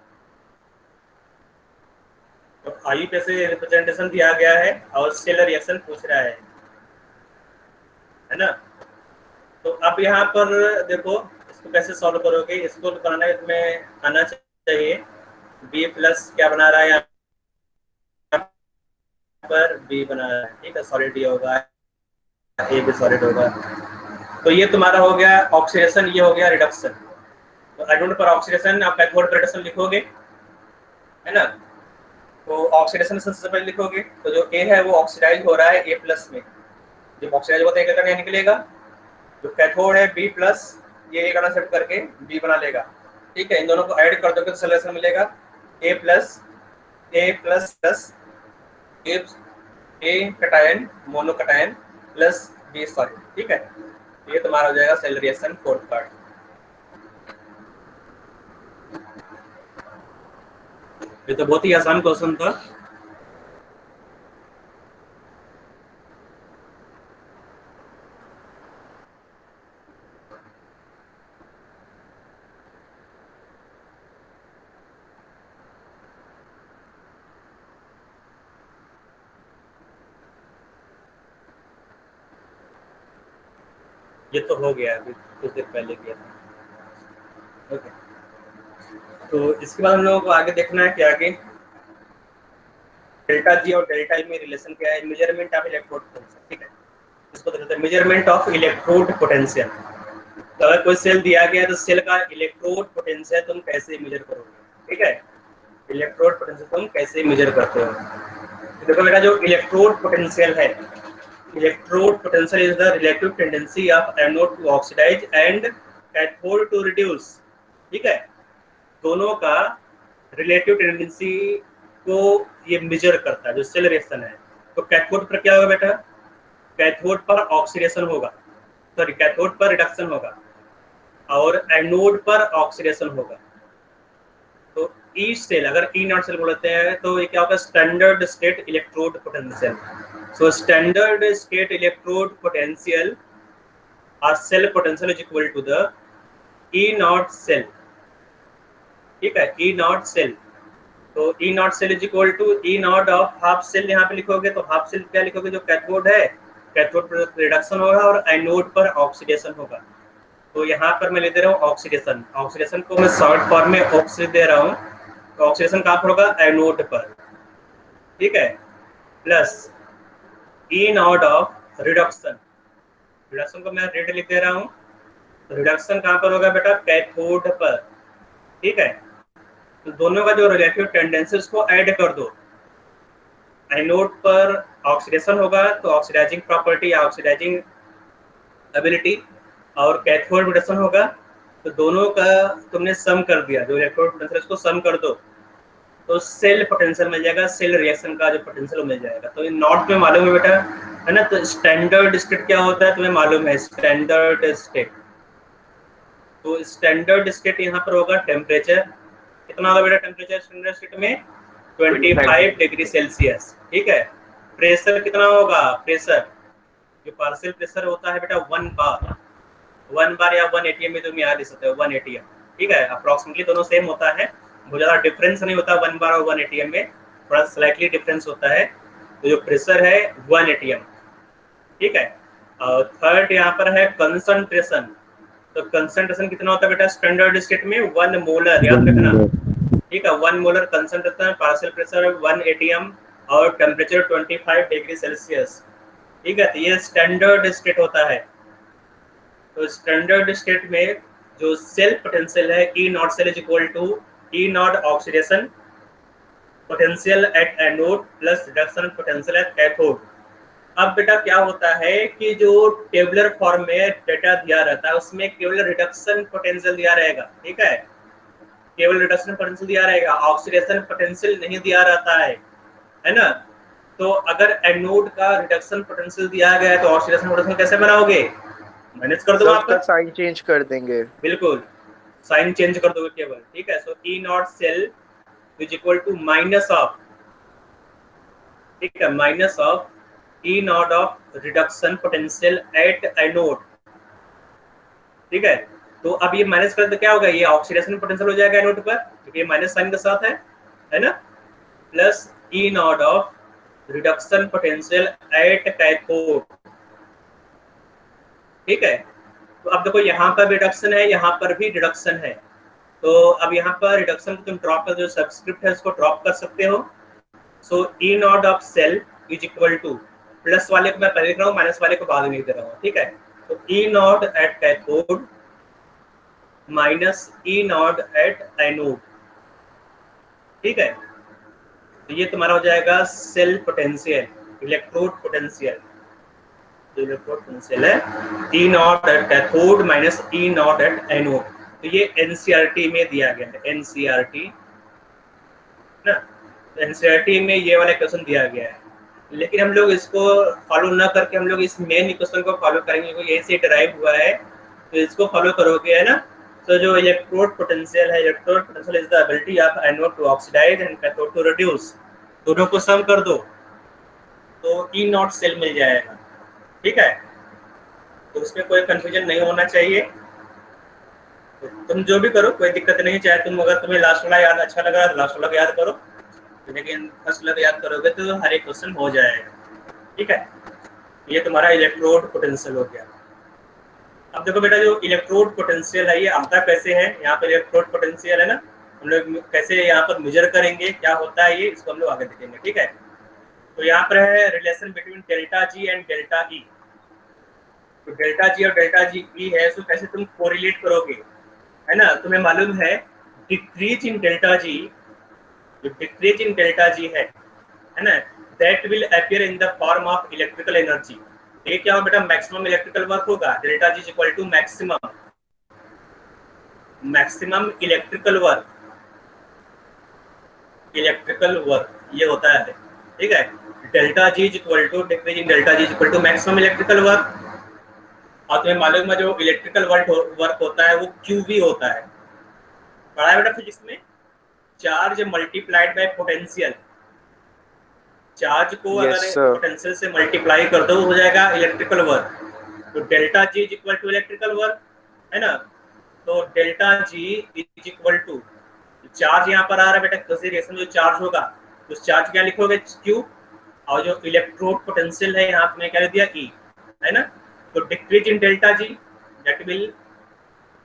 [SPEAKER 1] तो आई पे से रिप्रेजेंटेशन दिया गया है और सेल रिएक्शन पूछ रहा है ना। तो अब यहाँ पर देखो इसको कैसे सॉल्व करोगे, इसको बनाना है तुम्हें आना चाहिए। बी प्लस क्या बना रहा है यहाँ पर, बी बना रहा है, ठीक है, सॉलिड डी होगा, ए भी सॉलिड होगा। तो ये तुम्हारा हो गया ऑक्सीडेशन, ये हो गया रिडक्शन। तो एनोड पर ऑक्सीडेशन, आप कैथोड पर रिडक्शन लिखोगे, है ना। तो ऑक्सीडेशन सबसे पहले लिखोगे, तो जो ए है वो ऑक्सीडाइज हो रहा है ए प्लस में, जब ऑक्सीडाइज होता है क्या करना निकलेगा, जो कैथोड है बी प्लस, ये ए का सेट करके बी बना लेगा, ठीक है। इन दोनों को ऐड कर दोगे तो सॉल्यूशन मिलेगा A plus plus A cation mono cation plus B solid, ठीक है। ये तुम्हारा हो जाएगा सेल रिएक्शन फोर्थ पार्ट। ये तो बहुत ही आसान क्वेश्चन था। ये तो हो गया, अभी कुछ देर पहले किया था, ओके। तो इसके बाद हम लोगों को आगे देखना है कि आगे डेल्टा जी और डेल्टा ई में रिलेशन क्या है, मेजरमेंट ऑफ इलेक्ट्रोड पोटेंशियल, ठीक है। इसको देखते हैं, मेजरमेंट ऑफ इलेक्ट्रोड पोटेंशियल। तो अगर कोई सेल दिया गया है तो सेल का इलेक्ट्रोड पोटेंशियल तुम कैसे मेजर करोगे, ठीक है। इलेक्ट्रोड पोटेंशियल तुम कैसे मेजर करते हो, तो देखो बेटा, जो इलेक्ट्रोड पोटेंशियल है, electrode potential is the relative tendency of anode to oxidise and cathode to reduce, ठीक है। दोनों का रिलेटिव टेंडेंसी को ये मेजर करता है जो सेल रिएक्शन है। तो कैथोड पर क्या होगा बेटा, कैथोड पर ऑक्सीडेशन होगा, सॉरी कैथोड पर रिडक्शन होगा, और एनोड पर ऑक्सीडेशन होगा। तो ई सेल, अगर ई नॉट सेल बोलते हैं तो ये क्या होगा, standard state electrode potential. So standard state electrode potential और cell potential is equal to the E naught cell, ठीक है, ई नॉट सेल। तो E naught cell is equal to E naught of half cell, यहाँ पे लिखोगे तो half cell क्या लिखोगे, जो कैथोड है, कैथोड पर रिडक्शन होगा और एनोड पर ऑक्सीडेशन होगा। तो यहाँ पर मैं ले दे रहा हूँ ऑक्सीडेशन, ऑक्सीडेशन को मैं शॉर्ट फॉर्म में ऑक्स दे रहा हूँ। तो ऑक्सीडेशन कहाँ पर होगा, एनोड पर, ठीक है, plus E naught of reduction, reduction को मैं रेड लिख दे रहा हूँ। तो रिडक्शन कहाँ पर होगा बेटा, कैथोड पर, ठीक है। तो दोनों का जो रिलेटिव टेंडेंसी उसको ऐड कर दो। एनोड पर ऑक्सीडेशन होगा तो ऑक्सीडाइजिंग प्रॉपर्टी या ऑक्सीडाइजिंग एबिलिटी, और कैथोड रिडक्शन होगा तो दोनों का तुमने सम कर दिया, जो इलेक्ट्रोड पोटेंशियल उसको सम कर दो तो सेल पोटेंशियल मिल जाएगा, सेल रिएक्शन का जो पोटेंशियल मिल जाएगा। तो ये नॉट में मालूम है बेटा, है ना। तो स्टैंडर्ड स्टेट क्या होता है तुम्हें मालूम है, स्टैंडर्ड स्टेट। तो स्टैंडर्ड स्टेट यहाँ पर होगा टेम्परेचर, कितना होगा बेटा टेम्परेचर स्टैंडर्ड स्टेट में, 25 डिग्री सेल्सियस, ठीक है। प्रेशर कितना होगा, प्रेशर जो पार्शियल प्रेशर होता है बेटा 1 बार या 1 एटीएम में तुम यहाँ दे सकते हो, 1 एटीएम, ठीक है। अप्रॉक्सीमेटली दोनों सेम होता है, बहुत ज़्यादा डिफरेंस नहीं होता 1 बार और 1 एटीएम में, थोड़ा स्लाइटली डिफरेंस होता है। तो जो प्रेशर है 1 एटीएम, ठीक है। और थर्ड यहाँ पर है कंसंट्रेशन। तो कंसंट्रेशन कितना होता है बेटा स्टैंडर्ड स्टेट में, 1 मोलर, याद रखना, ठीक है। 1 molar concentration, partial pressure 1 ATM और टेम्परेचर 25 डिग्री सेल्सियस, ठीक है। तो ये स्टैंडर्ड स्टेट होता है। तो स्टैंडर्ड स्टेट में जो सेल पोटेंशियल है, E naught cell is equal to E naught oxidation potential at anode plus reduction potential at cathode. अब बेटा क्या होता है कि जो टेबुलर फॉर्म में डेटा दिया रहता है उसमें केवल रिडक्शन पोटेंशियल दिया रहेगा, ठीक है, केवल रिडक्शन पोटेंशियल दिया रहेगा, ऑक्सीडेशन पोटेंशियल नहीं दिया रहता है ना। तो अगर एनोड का रिडक्शन पोटेंशियल दिया गया है तो ऑक्सीडेशन पोटेंशियल कैसे बनाओगे, मैनेज कर दो, आपका
[SPEAKER 7] साइन चेंज कर देंगे,
[SPEAKER 1] बिल्कुल साइन चेंज कर दोगे केवल, ठीक है। So E naught cell is equal to minus of, ठीक है, minus of E naught of reduction potential at anode, ठीक है। तो अब ये माइनस कर तो क्या होगा, ये ऑक्सीडेशन पोटेंशियल हो जाएगा एनोड पर, क्योंकि ये माइनस साइन के साथ है ना, plus E naught of reduction potential at cathode, ठीक है। तो अब देखो यहाँ पर रिडक्शन है, यहाँ पर भी रिडक्शन है, तो अब यहाँ पर रिडक्शन को तुम ड्रॉप कर, जो सबस्क्रिप्ट है उसको ड्रॉप कर सकते हो। So E naught of cell is equal to, plus वाले को मैं पहले लिख रहा हूँ, माइनस वाले को बाद में लिख दे रहा हूँ, ठीक है। तो E naught at cathode minus E naught at anode, ठीक है। तो ये तुम्हारा हो जाएगा सेल पोटेंशियल, इलेक्ट्रोड पोटेंशियल, जो इलेक्ट्रोड पोटेंशियल है E naught at cathode minus E naught at anode. तो ये एनसीईआरटी में दिया गया है, एनसीईआरटी ना, एनसीईआरटी में ये वाला क्वेश्चन दिया गया है, लेकिन हम लोग इसको फॉलो ना करके हम लोग इस मेन क्वेश्चन को फॉलो करेंगे, क्योंकि यही से डिराइव हुआ है, तो इसको फॉलो करोगे, है ना। तो जो इलेक्ट्रोड पोटेंशियल है, electrode potential is the ability of anode to oxidise and cathode to reduce, दोनों को सम कर दो तो ई नॉट सेल मिल जाएगा, ठीक है। तो उसमें कोई कंफ्यूजन नहीं होना चाहिए, तो तुम जो भी करो कोई दिक्कत नहीं, चाहे तुम, अगर तुम्हें लास्ट वाला याद अच्छा लगा तो लास्ट वाला याद करो, लेकिन फर्स्ट वाला याद करोगे तो हर एक क्वेश्चन हो जाएगा, ठीक है। ये तुम्हारा इलेक्ट्रोड पोटेंशियल हो गया। अब देखो बेटा, जो इलेक्ट्रोड पोटेंशियल है ये आता कैसे है, यहाँ पर इलेक्ट्रोड पोटेंशियल है ना, हम लोग कैसे यहाँ पर मेजर करेंगे, क्या होता है ये, इसको हम लोग आगे देखेंगे, ठीक है। तो यहाँ पर है relation between delta G and delta E. तो डेल्टा जी और डेल्टा जी ई है, इसको कैसे तुम कोरिलेट करोगे, है ना। तुम्हें मालूम है डिक्रीज इन डेल्टा जी, जो डिक्रीज इन डेल्टा जी है ना, that will appear in the form of electrical energy. ये क्या हो बेटा, मैक्सिमम इलेक्ट्रिकल वर्क होगा, delta G equal to maximum, maximum electrical work, electrical work ये होता है, ठीक है। Delta G equal to decrease in delta G equal to maximum electrical work. और तुम्हें मालूम है जो इलेक्ट्रिकल वर्क होता है वो क्यूवी होता है, पढ़ा है बेटा फिजिक्स में, charge multiplied by potential, charge को अगर पोटेंशियल से मल्टीप्लाई कर दो हो जाएगा इलेक्ट्रिकल वर्क। तो delta G equal to electrical work, है ना। तो delta G is equal to, charge यहाँ पर आ रहा है बेटा, किसी रिएक्शन में जो चार्ज होगा उस चार्ज क्या लिखोगे, क्यू, और जो इलेक्ट्रोड पोटेंशियल है यहाँ पे क्या लिख दिया, ई, है ना। तो decrease in delta ji that will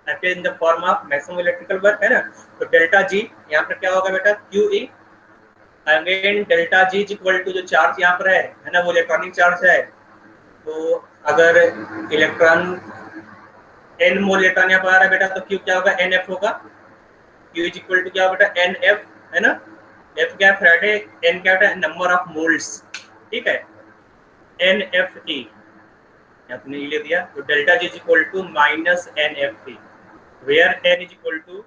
[SPEAKER 1] appear in the form of maximum electrical work, है ना। तो डेल्टा जी यहाँ पर क्या होगा बेटा, Q E, again delta G equal to जो चार्ज यहाँ पर है ना, वो इलेक्ट्रॉनिक चार्ज है। तो अगर इलेक्ट्रॉन n मोल इलेक्ट्रॉन यहाँ पर आ रहा है बेटा, तो क्यू क्या होगा, nf होगा, क्यू इज इक्वल टू क्या होगा बेटा, nf, है ना। f क्या फ्राइडे, n क्या बेटा, नंबर ऑफ मोल्स, ठीक है, nfe आपने ये ले दिया। तो delta G is equal to minus nfe, where n is equal to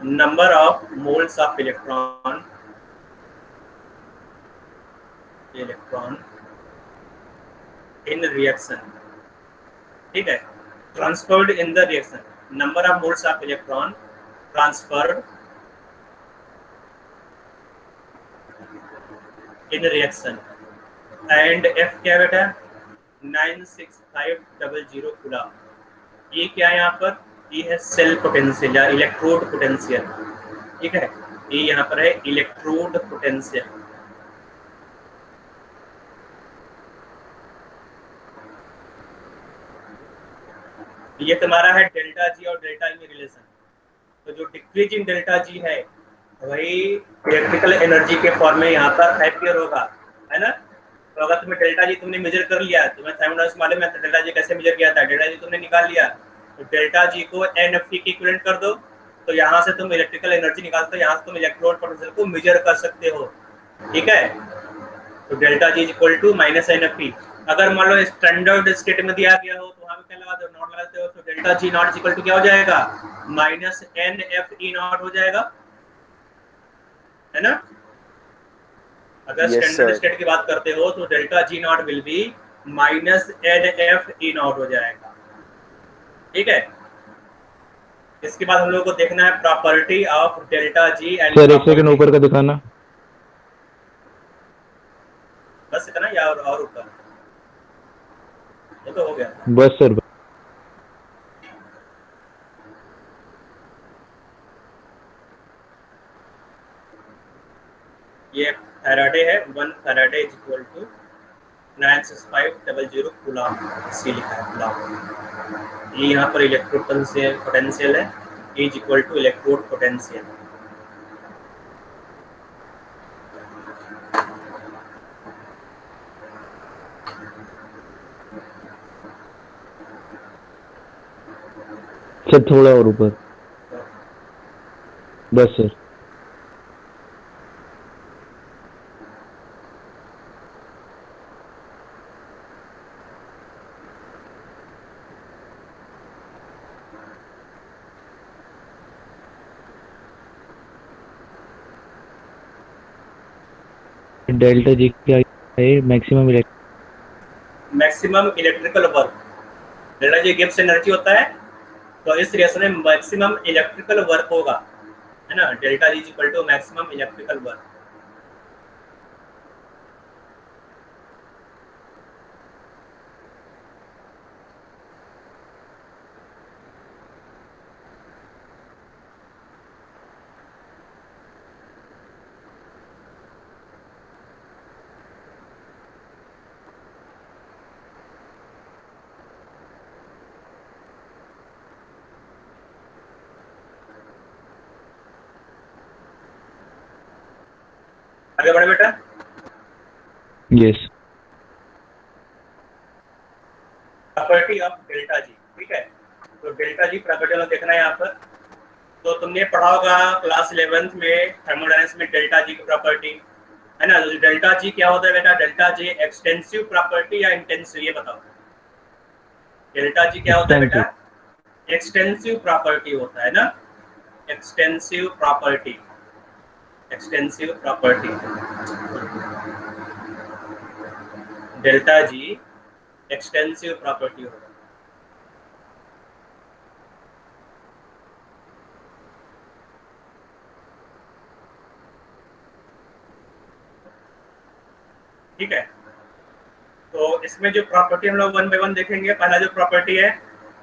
[SPEAKER 1] number of moles of electron, electron in reaction, ठीक है, transferred in the reaction, number of moles of electron transferred in reaction, and F क्या बेटा, 96500 coulomb. ये क्या है यहाँ पर, ये है सेल पोटेंशियल या इलेक्ट्रोड पोटेंशियल, ठीक है, ये यहाँ पर है इलेक्ट्रोड पोटेंशियल। ये तुम्हारा है डेल्टा जी और डेल्टा ई में रिलेशन। तो जो डिक्रीज इन डेल्टा जी है वही इलेक्ट्रिकल एनर्जी के फॉर्म में यहाँ पर अपीयर होगा, है ना। तो अगर तुम्हें डेल्टा जी तुमने मेजर कर लिया, तुम्हें थर्मोडायनामिक्स मालूम है तो डेल्टा जी कैसे मेजर किया था, डेल्टा जी तुमने निकाल लिया, तो डेल्टा जी को एनएफटी के इक्विवेलेंट कर दो, तो यहाँ से तुम इलेक्ट्रिकल एनर्जी निकालते हो, यहाँ से तुम इलेक्ट्रोड पोटेंशियल को मेजर कर सकते हो, ठीक है। तो delta G equal to minus NFT. अगर मान लो स्टैंडर्ड स्टेट में दिया गया हो तो वहाँ पे क्या लगा दो, नॉट लगाते हो, तो delta G naught equal to क्या हो जाएगा, माइनस NFE नॉट हो जाएगा, है ना। अगर स्टैंडर्ड स्टेट की बात करते हो तो delta G not will be minus NFE not हो जाएगा, ठीक है। इसके बाद हम लोग को देखना है property of delta ji and
[SPEAKER 3] sir एक सेकंड ऊपर का दिखाना।
[SPEAKER 1] बस इतना या और ऊपर, ये तो हो गया।
[SPEAKER 3] बस सर।
[SPEAKER 1] ये फैराडे है, 1 Faraday is equal to 96500 coulomb, इसी लिखा है कूलम। ये यहाँ पर इलेक्ट्रोड पोटेंशियल है, E is equal to electrode potential.
[SPEAKER 3] Sir थोड़ा और ऊपर, बस सर। डेल्टा जी क्या है? Maximum
[SPEAKER 1] electrical work. Delta G Gibbs energy होता है, तो इस रिएक्शन में मैक्सिमम इलेक्ट्रिकल वर्क होगा, है ना। Delta G equal to maximum electrical work. आगे बढ़े बेटा।
[SPEAKER 3] Yes.
[SPEAKER 1] Property of delta G, ठीक है। तो डेल्टा जी प्रॉपर्टी में देखना है यहाँ पर। तो तुमने पढ़ा होगा क्लास 11th में थर्मोडायनेमिक्स में डेल्टा जी की प्रॉपर्टी, है ना। तो डेल्टा जी क्या होता है बेटा? डेल्टा जी एक्सटेंसिव प्रॉपर्टी या इंटेंसिव, ये बताओ। डेल्टा जी क्या होता है बेटा? एक्सटेंसिव प्रॉपर्टी होता है ना, extensive property. Extensive property delta G extensive property होगा। ठीक है, तो इसमें जो प्रॉपर्टी हम लोग 1 बाय 1 देखेंगे। पहला जो प्रॉपर्टी है,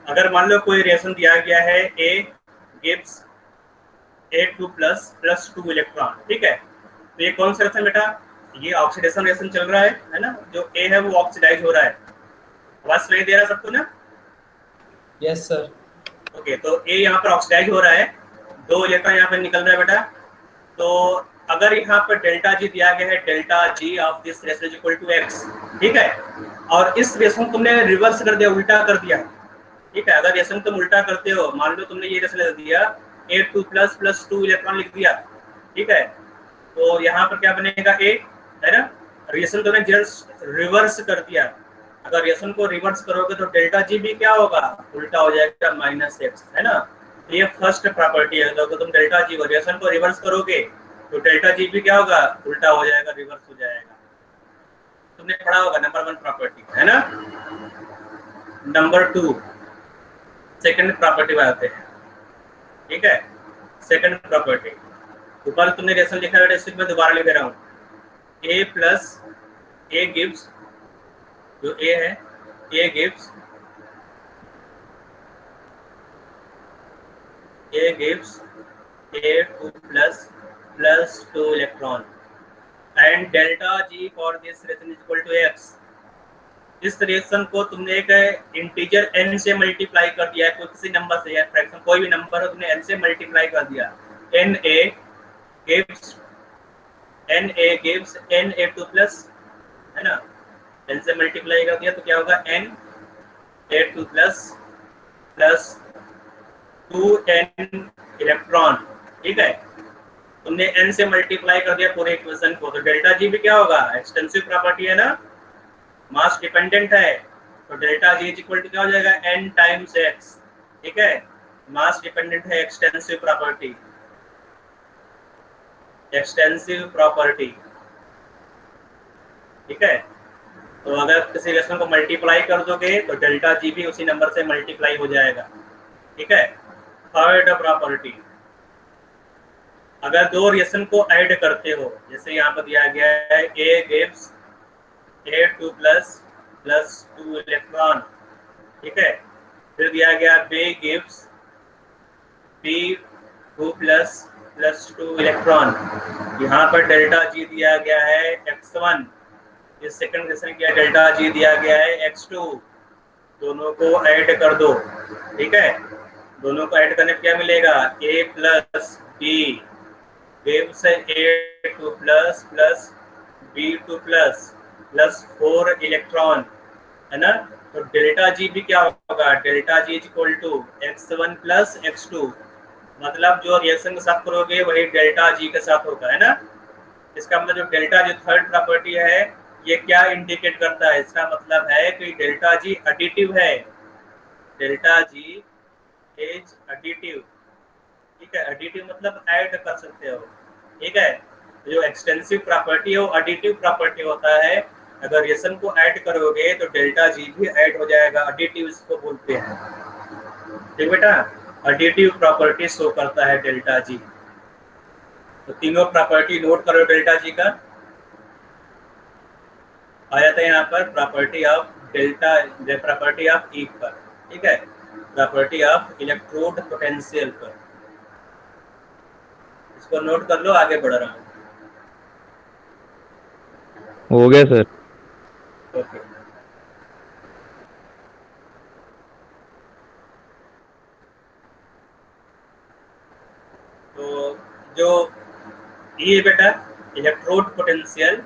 [SPEAKER 1] अगर मान लो कोई रिएक्शन दिया गया है, A gives A2 plus 2 electron, ठीक है। तो ये कौन सा रिएक्शन बेटा? ये ऑक्सीडेशन रिएक्शन चल रहा है ना। जो A है वो ऑक्सीडाइज हो रहा है। आवाज सुनाई दे रहा है सबको ना?
[SPEAKER 6] Yes sir.
[SPEAKER 1] ओके, तो A यहाँ पर ऑक्सीडाइज हो रहा है, 2 इलेक्ट्रॉन यहाँ पर निकल रहा है बेटा। तो अगर यहाँ पर डेल्टा जी दिया गया है, delta G of this reaction is equal to x, ठीक है। और इस रिएक्शन को तुमने रिवर्स कर दिया, उल्टा कर दिया, ठीक है। अगर रिएक्शन तुम उल्टा करते हो, मान लो तुमने ये रिएक्शन दिया A2 प्लस 2 इलेक्ट्रॉन लिख दिया, ठीक है। तो यहाँ पर क्या बनेगा? A, है ना। रिएक्शन तुमने जस्ट रिवर्स कर दिया। अगर रिएक्शन को रिवर्स करोगे तो डेल्टा जी भी क्या होगा? उल्टा हो जाएगा, -x, है ना। ये फर्स्ट प्रॉपर्टी है। तो अगर तुम डेल्टा जी को रिएक्शन को रिवर्स करोगे तो डेल्टा जी भी क्या होगा? उल्टा हो जाएगा, रिवर्स हो जाएगा। तुमने पढ़ा होगा नंबर 1 प्रॉपर्टी, है ना। नंबर 2 सेकंड प्रॉपर्टी में आते हैं, ठीक है। सेकंड प्रॉपर्टी ऊपर तुमने रिएक्शन लिखा है, इसमें मैं दोबारा लिख रहा हूँ। A प्लस A गिव्स, जो A है, A gives A2 plus 2 electron and delta G for this reaction is equal to x। इस रिएक्शन को तुमने एक इंटीजर n से मल्टीप्लाई कर दिया है, कोई किसी नंबर से, या फ्रैक्शन कोई भी नंबर हो, तुमने n से मल्टीप्लाई कर दिया। Na gives Na2 प्लस, है ना। n से मल्टीप्लाई कर दिया तो क्या होगा? Na2 प्लस 2n इलेक्ट्रॉन, ठीक है। तुमने n से मल्टीप्लाई कर दिया पूरे इक्वेशन को, तो डेल्टा जी भी क्या होगा? एक्सटेंसिव प्रॉपर्टी है ना, मास डिपेंडेंट है। तो delta G is equal to क्या हो जाएगा? n टाइम्स x, ठीक है। मास डिपेंडेंट है, एक्सटेंसिव प्रॉपर्टी, एक्सटेंसिव प्रॉपर्टी, ठीक है। तो अगर किसी रिएक्शन को मल्टीप्लाई कर दोगे तो डेल्टा जी भी उसी नंबर से मल्टीप्लाई हो जाएगा, ठीक है। थर्ड प्रॉपर्टी, अगर दो रिएक्शन को ऐड करते हो, जैसे यहाँ पर दिया गया है A gives A2 plus 2 electron, ठीक है, फिर दिया गया B gives B2 plus 2 electron, यहाँ पर डेल्टा G दिया गया है x1, इस सेकंड रिएक्शन किया डेल्टा G दिया गया है x2, दोनों को ऐड कर दो, ठीक है, दोनों को ऐड करने पे क्या मिलेगा, A plus B gives A2 plus B2 plus 4 electron, है ना। तो डेल्टा G भी क्या होगा, delta G equal to x1 plus x2, मतलब जो रिएक्शन के साथ करोगे वही डेल्टा G के साथ होगा, है ना। इसका मतलब जो डेल्टा G थर्ड प्रॉपर्टी है, ये क्या इंडिकेट करता है, इसका मतलब है कि डेल्टा G एडिटिव है, डेल्टा G इज एडिटिव, ठीक है, एडिटिव मतलब ऐड कर सकते हो, ठीक है। जो एक्सटेंसिव प्रॉपर्टी है वो एडिटिव प्रॉपर्टी होता है, अगर रिएक्शन को ऐड करोगे तो डेल्टा G भी ऐड हो जाएगा, एडिटिव इसको बोलते हैं, ठीक बेटा, एडिटिव प्रॉपर्टी शो करता है डेल्टा G। तो तीनों प्रॉपर्टी नोट करो डेल्टा G का, आया था यहाँ पर property of delta, property of E पर, ठीक है, प्रॉपर्टी ऑफ इलेक्ट्रोड पोटेंशियल पर, इसको नोट कर लो, आगे बढ़ रहा हूँ।
[SPEAKER 3] हो गया सर।
[SPEAKER 1] ओके, तो जो ये बेटा इलेक्ट्रोड पोटेंशियल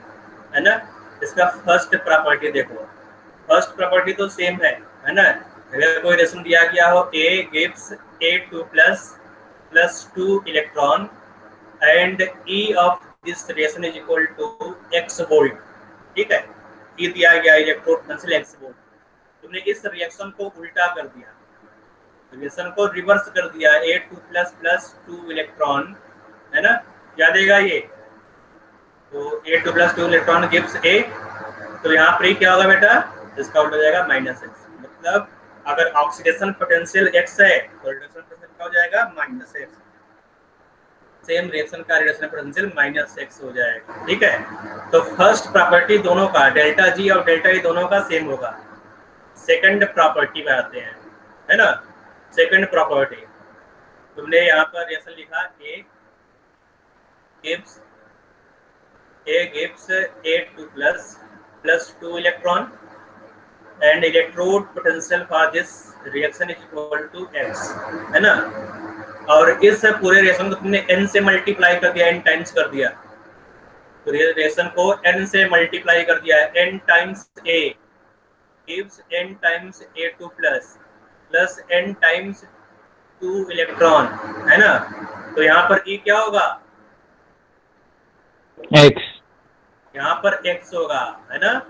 [SPEAKER 1] है ना, इसका फर्स्ट प्रॉपर्टी देखो, फर्स्ट प्रॉपर्टी तो सेम है ना। अगर कोई रिएक्शन दिया गया हो A gives A2 plus 2 electron and E of this reaction is equal to x volt, ठीक है, E दिया गया इलेक्ट्रोड पोटेंशियल x वोल्ट, तुमने इस रिएक्शन को उल्टा कर दिया, रिएक्शन को रिवर्स कर दिया, A2 plus 2 इलेक्ट्रॉन, है ना, क्या देगा ये, तो A2 plus 2 electron gives A, तो यहाँ पर क्या होगा बेटा, इसका उल्टा हो जाएगा -x, मतलब अगर ऑक्सीडेशन पोटेंशियल x है तो रिडक्शन पोटेंशियल क्या हो जाएगा, -x, सेम रिएक्शन का रिडक्शन पोटेंशियल -x हो जाएगा, ठीक है। तो फर्स्ट प्रॉपर्टी दोनों का, डेल्टा G और डेल्टा E दोनों का सेम होगा। सेकंड प्रॉपर्टी पे आते हैं, है ना। सेकंड प्रॉपर्टी, तुमने यहाँ पर रिएक्शन लिखा A gives A2 plus 2 electron and electrode potential for this reaction is equal to x, है ना। और इस पूरे रिएक्शन को तुमने n से मल्टीप्लाई कर दिया, n टाइम्स कर दिया, तो रिएक्शन को n से मल्टीप्लाई कर दिया, n times A gives n times A2 plus n times 2 electron, है ना। तो यहाँ पर E क्या होगा,
[SPEAKER 3] x,
[SPEAKER 1] यहाँ पर x होगा, है ना।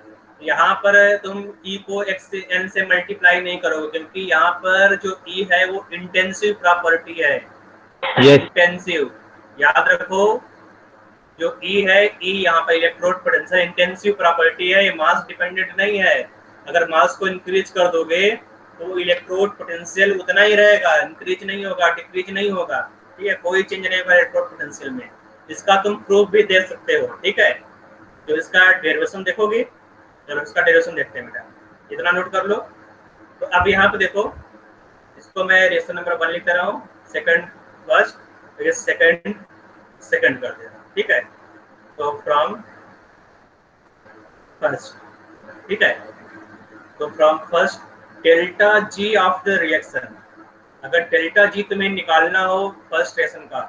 [SPEAKER 1] यहाँ पर तुम E को x से n से मल्टीप्लाई नहीं करोगे, क्योंकि यहाँ पर जो E है वो इंटेंसिव प्रॉपर्टी है, इंटेंसिव, याद रखो, जो E है, E यहाँ पर इलेक्ट्रोड पोटेंशियल इंटेंसिव प्रॉपर्टी है, ये मास डिपेंडेंट नहीं है। अगर मास को इंक्रीज कर दोगे तो इलेक्ट्रोड पोटेंशियल उतना ही रहेगा, इंक्रीज नहीं होगा, डिक्रीज नहीं होगा, ठीक है, कोई चेंज नहीं होगा इलेक्ट्रोड पोटेंशियल में। इसका तुम प्रूफ भी दे सकते हो, ठीक है। तो इसका डेरिवेशन देखोगे, जब इसका डेरिवेशन देखते हैं बेटा, इतना नोट कर लो। तो अब यहाँ पे देखो, इसको मैं रिएक्शन नंबर 1 लिख रहा हूँ, सेकंड फर्स्ट, तो ये सेकंड कर दे रहा, ठीक है। तो फ्रॉम फर्स्ट, ठीक है, तो from first delta G of the reaction, अगर डेल्टा G तुम्हें निकालना हो फर्स्ट रिएक्शन का,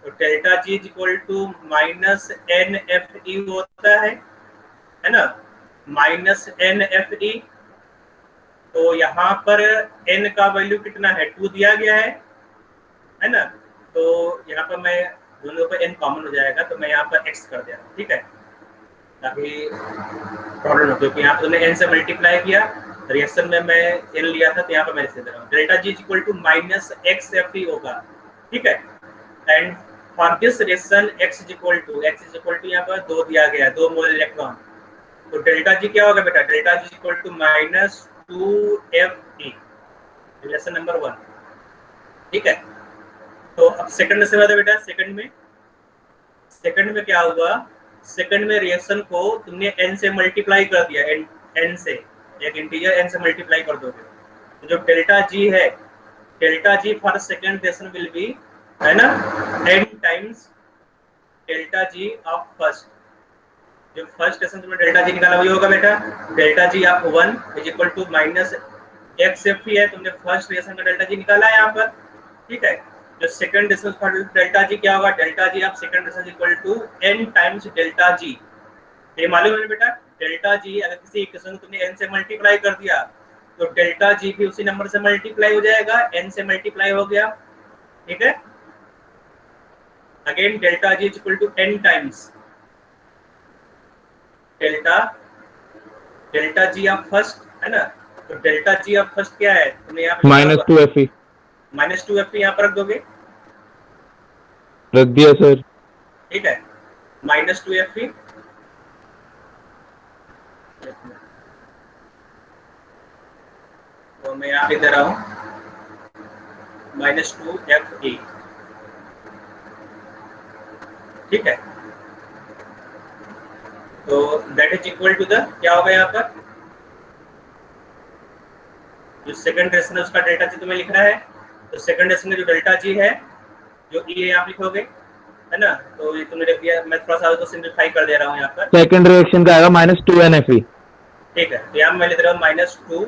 [SPEAKER 1] तो delta G equal to -NFE होता है ना, -NFE। तो यहाँ पर n का वैल्यू कितना है, 2 दिया गया है ना। तो यहाँ पर मैं दोनों पर n कॉमन हो जाएगा, तो मैं यहाँ पर x कर दिया, ठीक है, ताकि प्रॉब्लम हो, क्योंकि यहाँ पर तुमने n से मल्टीप्लाई किया, रिएक्शन में मैं n लिया था, तो यहाँ पर मैं इसे दे रहा हूँ, delta G equal to -XFE होगा, ठीक है। And for this reaction x equal to यहाँ पर 2 दिया गया है, 2 मोल इलेक्ट्रॉन, तो डेल्टा G क्या होगा बेटा, delta G equal to -2FE, relation number 1, ठीक है। तो अब सेकंड से बता बेटा, सेकंड में क्या हुआ, सेकंड में रिएक्शन को तुमने n से मल्टीप्लाई कर दिया, n से, एक इंटीजर n से मल्टीप्लाई कर दोगे, तो जो डेल्टा जी है, delta G for second reaction will be, है ना, n times delta G of first. जो फर्स्ट रिएक्शन तुमने डेल्टा जी निकाला वही होगा बेटा, delta G of 1 is equal to minus X F है, तुमने फर्स्ट रिएक्शन का डेल्टा जी निकाला है यहाँ पर, ठीक है। जो सेकंड रिएक्शन का डेल्टा जी क्या होगा, delta G of second reaction equal to n times delta जी। ये मालूम है बेटा, डेल्टा जी अगर किसी इक्वेशन को तुमने n से मल्टीप्लाई कर दिया तो डेल्टा जी भी उसी नंबर से मल्टीप्लाई हो जाएगा, n से मल्टीप्लाई हो गया, ठीक है। Again delta G is equal to n times delta G of first, है ना, तो डेल्टा जी ऑफ फर्स्ट क्या है, तुमने यहाँ पे
[SPEAKER 3] -2 FE
[SPEAKER 1] -2 यहाँ पर रख दोगे,
[SPEAKER 3] रख दिया सर।
[SPEAKER 1] ठीक है, -2 FE, तो मैं यहाँ पे दे रहा हूँ -2 FE, ठीक है। तो that is equal to the, क्या होगा यहाँ पर, जो सेकंड रिएक्शन है उसका डेल्टा जी तुम्हें लिखना है, तो सेकंड रिएक्शन में जो डेल्टा जी है, जो ई है आप लिखोगे, है ना, तो ये तुमने लिख दिया, मैं थोड़ा सा तो सिंपलीफाई कर दे रहा हूँ यहाँ पर।
[SPEAKER 3] सेकंड रिएक्शन का आएगा -2 NFE,
[SPEAKER 1] ठीक है, तो यहाँ मैं लिख रहा हूँ -2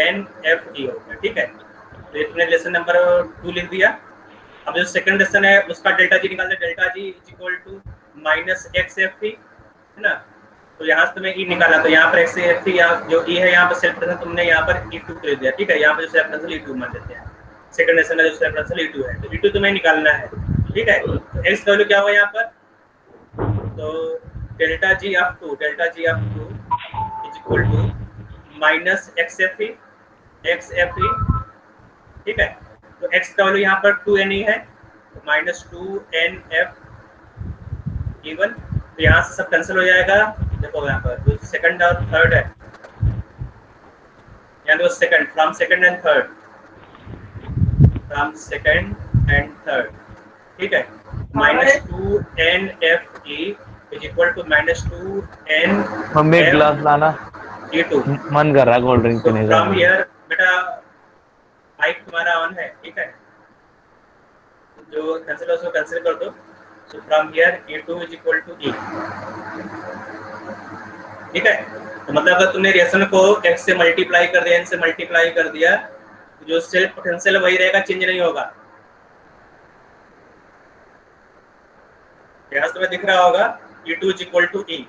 [SPEAKER 1] NFE होगा, ठीक है। तो ये तुमने लेसन नंबर 2 लिख दिया। अब जो सेकंड रिएक्शन है उसका डेल्टा जी निकालना, delta G is equal to -XFE, है ना, तो यहाँ से तुम्हें ई निकाला, तो यहाँ पर XFE, यहाँ जो ई है यहाँ पर सेल्फ रेफरेंस तुमने यहाँ पर E2 कर दिया, ठीक है। यहाँ पर जो सेल्फ रेफरेंस E2 मान लेते हैं, सेकंड रिएक्शन का जो सेल्फ रेफरेंस E2 है, तो E2 तुम्हें निकालना है, ठीक है। तो x का वैल्यू क्या होगा यहाँ पर, तो delta G of 2 is equal to -XFE, ठीक है। तो x का वैल्यू यहाँ पर 2n है, तो -2NF इवन, तो यहाँ से सब कैंसिल हो जाएगा। देखो यहाँ पर जो सेकंड और थर्ड है, यानी वो second, from second and third, ठीक है, -2NFE is equal to -2N
[SPEAKER 3] mummy एक गिलास लाना,
[SPEAKER 1] E2।
[SPEAKER 3] मन कर रहा है कोल्ड ड्रिंक पीने
[SPEAKER 1] फ्रॉम
[SPEAKER 3] का।
[SPEAKER 1] हियर बेटा माइक तुम्हारा ऑन है, ठीक है, जो कैंसिल हो उसको कैंसिल कर दो। So from here E2 is equal to E, ठीक है। तो मतलब अगर तुमने रिएक्शन को x से मल्टीप्लाई कर दिया, n से मल्टीप्लाई कर दिया, तो जो सेल्फ पोटेंशियल वही रहेगा, चेंज नहीं होगा। यहाँ तुम्हें दिख रहा होगा E2 is equal to E।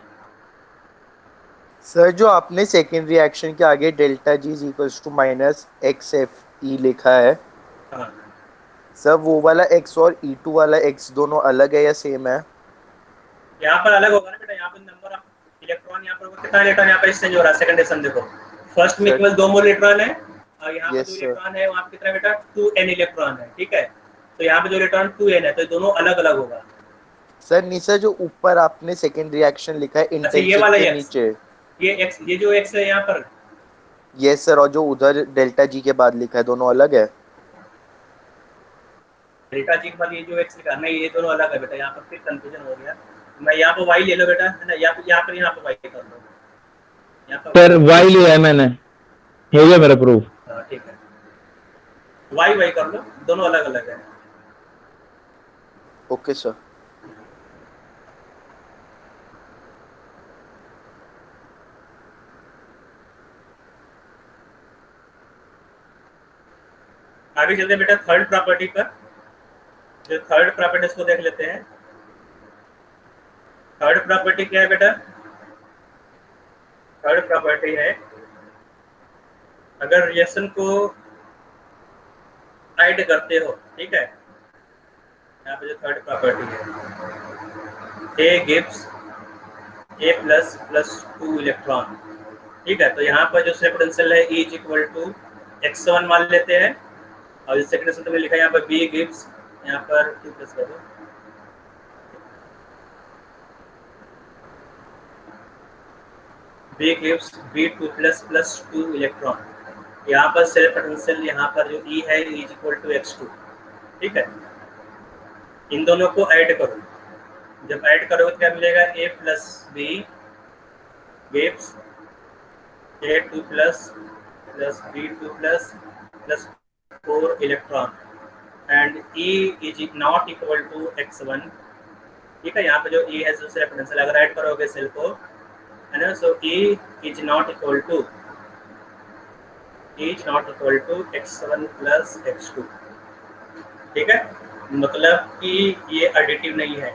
[SPEAKER 7] Sir जो आपने सेकेंड रिएक्शन के आगे delta G is equals to -XFE लिखा है,
[SPEAKER 1] हाँ,
[SPEAKER 7] सर वो वाला x और E2 वाला x दोनों अलग है या सेम है?
[SPEAKER 1] यहाँ पर अलग होगा ना बेटा, यहाँ पर नंबर ऑफ इलेक्ट्रॉन, यहाँ पर कितना इलेक्ट्रॉन यहाँ पर एक्सचेंज हो रहा है, सेकंड रिएक्शन देखो, फर्स्ट में केवल 2 मोल इलेक्ट्रॉन है, और यहाँ पर जो इलेक्ट्रॉन है वहाँ पे कितना बेटा 2n इलेक्ट्रॉन है, ठीक है। तो यहाँ पे जो इलेक्ट्रॉन 2n है, तो दोनों अलग अलग होगा।
[SPEAKER 7] सर नहीं सर, जो ऊपर आपने सेकेंड रिएक्शन लिखा है
[SPEAKER 1] ये वाला
[SPEAKER 7] इंटेंसिटी के
[SPEAKER 1] x,
[SPEAKER 7] नीचे,
[SPEAKER 1] ये जो x है यहाँ पर,
[SPEAKER 7] यस सर, और जो उधर डेल्टा जी के बाद लिखा है दोनों अलग है?
[SPEAKER 1] डेल्टा जी के बाद ये जो x लिखा है, नहीं ये दोनों अलग है बेटा, यहाँ पर फिर कंफ्यूजन हो गया। मैं यहाँ पर y ले लो बेटा, है ना, यहाँ पर y कर लो, यहाँ पर
[SPEAKER 3] सर y लिया है मैंने, हो गया मेरा प्रूफ।
[SPEAKER 1] हाँ ठीक है, y कर लो, दोनों अलग अलग है।
[SPEAKER 7] Okay sir.
[SPEAKER 1] आगे चलते हैं बेटा थर्ड प्रॉपर्टी पर। जो थर्ड प्रॉपर्टी इसको देख लेते हैं। थर्ड प्रॉपर्टी क्या है बेटा? थर्ड प्रॉपर्टी है अगर रिएक्शन को ऐड करते हो, ठीक है, यहाँ पे जो थर्ड प्रॉपर्टी है, A gives A plus plus 2 electron, ठीक है। तो यहाँ पर जो सेल्फ पोटेंशियल है E is equal to x1 मान लेते हैं, और इस सेकंड में लिखा है यहाँ पर B gives, यहाँ पर 2 प्लस कर दो, B gives B2 plus plus 2 electron. यहाँ पर सेल्फ पोटेंशियल, यहाँ पर जो E है E is equal to x2, ठीक है। इन दोनों को ऐड करो, जब ऐड करोगे तो क्या मिलेगा, A plus B gives A2 plus plus B2 plus plus 4 electron and E is not equal to x1। ठीक है, यहाँ पे जो E है दूसरे पोटेंशियल, अगर ऐड करोगे सेल को, है ना, so E is not equal to x1 plus x2। ठीक है, मतलब कि ये एडिटिव नहीं है।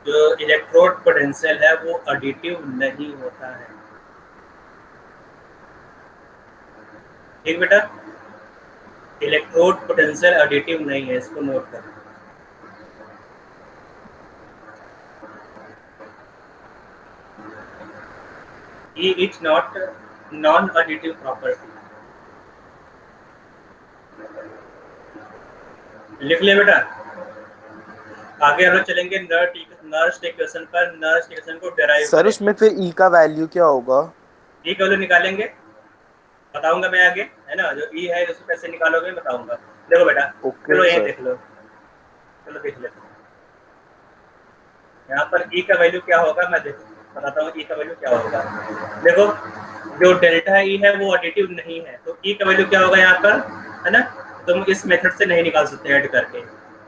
[SPEAKER 1] जो इलेक्ट्रोड पोटेंशियल है वो एडिटिव नहीं होता है। ठीक बेटा, इलेक्ट्रोड पोटेंशियल एडिटिव नहीं है, इसको नोट कर। E is not non-additive property। लिख ले बेटा। आगे हम लोग चलेंगे नर्स्ट इक्वेशन पर। नर्स्ट इक्वेशन को डेराइव
[SPEAKER 7] सर उसमें फिर E का वैल्यू क्या होगा?
[SPEAKER 1] E का वैल्यू निकालेंगे, बताऊंगा मैं आगे, है ना। जो E है उसको कैसे निकालोगे बताऊंगा। देखो बेटा, चलो ये देख लो, चलो देख लेते हैं यहाँ पर E का वैल्यू क्या होगा। मैं बताता हूँ E का वैल्यू क्या होगा। देखो, जो डेल्टा E है वो एडिटिव नहीं है, तो E का वैल्यू क्या होगा यहाँ पर, है ना। तुम इस मेथड से नहीं निकाल सकते ऐड करके।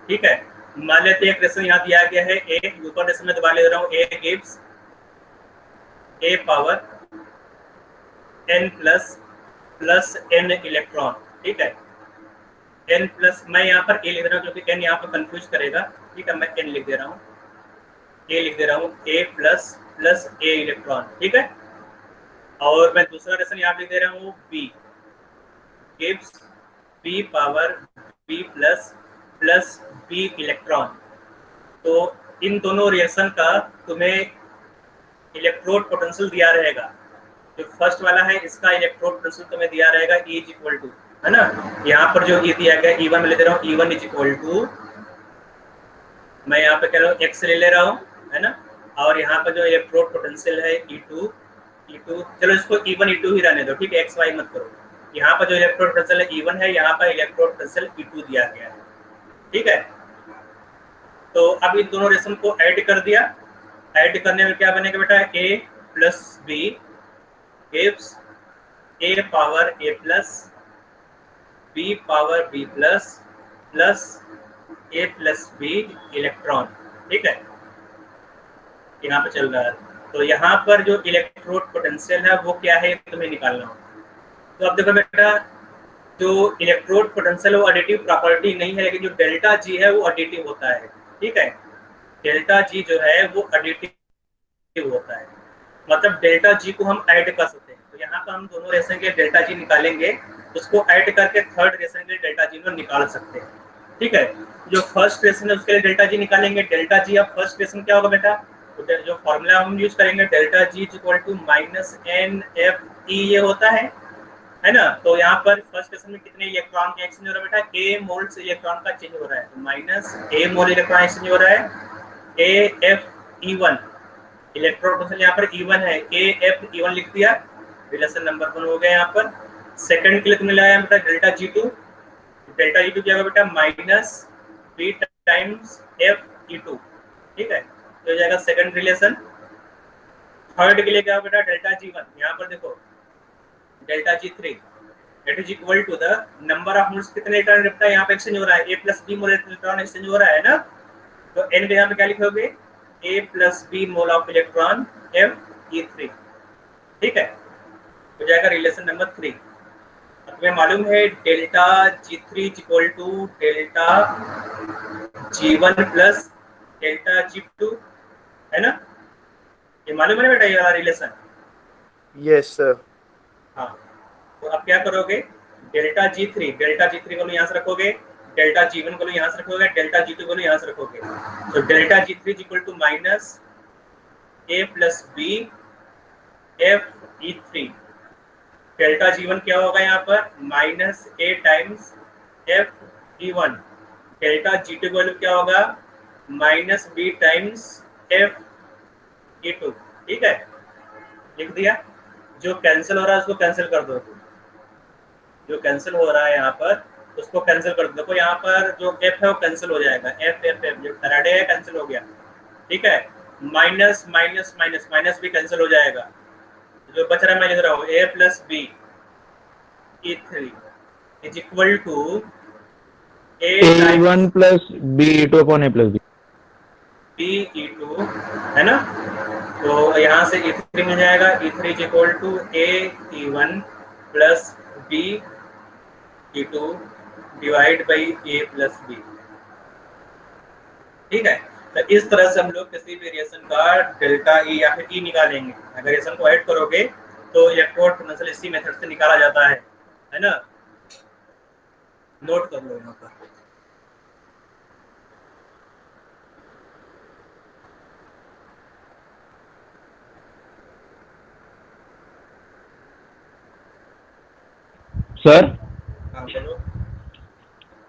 [SPEAKER 1] ठीक है, मान लेते हैं एक रेशन यहाँ दिया गया है, एक ऊपर रेशन में दोबारा ले रहा हूँ, A gives A power n plus n electron. ठीक है, n प्लस, मैं यहाँ पर A लिख रहा हूँ क्योंकि n यहाँ पर कंफ्यूज करेगा। ठीक है, मैं n लिख दे रहा हूँ, A लिख दे रहा हूँ, A प्लस A इलेक्ट्रॉन। ठीक है, और मैं दूसरा रेशन यहाँ लिख दे रहा हूँ, B gives B power B plus B electron. तो इन दोनों रिएक्शन का तुम्हें इलेक्ट्रोड पोटेंशियल दिया रहेगा। जो फर्स्ट वाला है इसका इलेक्ट्रोड पोटेंशियल तुम्हें दिया रहेगा E इज इक्वल टू, है ना। यहाँ पर जो E दिया गया E1 में ले दे रहा हूँ, E1 इज इक्वल टू, मैं यहाँ पे कह रहा हूँ X ले रहा हूँ, है ना। और यहाँ पर जो इलेक्ट्रोड पोटेंशियल है E2, चलो इसको E1 E2 ही रहने दो। ठीक है, XY मत करो। यहाँ पर जो इलेक्ट्रोड पोटेंशियल है E1 है, यहाँ पर इलेक्ट्रोड पोटेंशियल E2 दिया गया है। ठीक है, तो अब इन दोनों रेशन को ऐड कर दिया। ऐड करने में क्या बनेगा बेटा, A plus B gives A power A plus B power B plus A plus B electron. ठीक है, यहाँ पे चल रहा है। तो यहाँ पर जो इलेक्ट्रोड पोटेंशियल है वो क्या है, तुम्हें निकालना होगा। तो अब देखो बेटा, जो इलेक्ट्रोड पोटेंशियल वो एडिटिव प्रॉपर्टी नहीं है, लेकिन जो डेल्टा जी है वो एडिटिव होता है। ठीक है, डेल्टा जी जो है वो एडिटिव होता है, मतलब डेल्टा जी को हम ऐड कर सकते हैं। तो यहाँ पर हम दोनों रेशन के डेल्टा जी निकालेंगे, उसको ऐड करके थर्ड रेशन के डेल्टा जी में निकाल सकते हैं। ठीक है, जो फर्स्ट रेशन है उसके लिए डेल्टा जी निकालेंगे। डेल्टा जी, अब फर्स्ट रेशन क्या होगा बेटा, तो जो फॉर्मूला हम यूज करेंगे, delta G is equal to minus NFE ये होता है ना। तो यहाँ पर फर्स्ट क्वेश्चन में कितने इलेक्ट्रॉन का एक्सचेंज हो रहा है बेटा, A मोल्स इलेक्ट्रॉन का चेंज हो रहा है, तो minus A mole electron exchange हो रहा है। AFE1 इलेक्ट्रॉन पोटेंशियल यहाँ पर E1 है, AFE1 लिख दिया, रिलेशन नंबर 1 हो गया। यहाँ पर सेकंड के लिए तुमने लगाया बेटा डेल्टा G2, डेल्टा G2 क्या होगा बेटा, माइनस B टाइम्स FE2। ठीक है, तो हो जाएगा सेकंड रिलेशन। थर्ड के लिए क्या होगा बेटा, डेल्टा G1, यहाँ पर देखो delta G3 that is equal to the number of moles, कितने इलेक्ट्रॉन बेटा यहाँ पे एक्सचेंज हो रहा है, A plus B mole electron exchange हो रहा है ना। तो n के यहाँ पे क्या लिखोगे, A plus B mole of electron Fe3। ठीक है, हो जाएगा रिलेशन नंबर 3। तुम्हें मालूम है delta G3 is equal to delta G1 plus delta G2, है ना। ये मालूम है बेटा ये वाला रिलेशन?
[SPEAKER 7] Yes sir.
[SPEAKER 1] हाँ, तो अब क्या करोगे, डेल्टा G3 को यहाँ से रखोगे, डेल्टा G1 को यहाँ से रखोगे, डेल्टा G2 को यहाँ से रखोगे। तो delta G3 is equal to minus A plus B FE3। Delta G1 क्या होगा यहाँ पर, minus A times FE1। Delta G2 value क्या होगा, माइनस B टाइम्स FE2। ठीक है, लिख दिया। जो कैंसिल हो रहा है उसको कैंसिल कर दो, जो कैंसिल हो रहा है यहाँ पर उसको कैंसिल कर दो। देखो यहाँ पर जो एफ है वो कैंसिल हो जाएगा, एफ एफ एफ जो फैराडे है कैंसिल हो गया, ठीक है। माइनस माइनस माइनस माइनस भी कैंसिल हो जाएगा, जो बच रहा है मैं लिख रहा हूँ A plus B E3 is equal to
[SPEAKER 3] A1 plus B2 upon A plus B।
[SPEAKER 1] E2 है ना, तो यहाँ से E3 मिल जाएगा, E3 is equal to E1 plus E2 divide by A plus B, ठीक है। तो इस तरह से हम लोग किसी भी रिएक्शन का डेल्टा E या फिर E निकालेंगे। अगर रिएक्शन को ऐड करोगे तो इलेक्ट्रोड पोटेंशियल इसी मेथड से निकाला जाता है ना। नोट कर लो यहाँ पर।
[SPEAKER 3] सर
[SPEAKER 1] हाँ बोलो।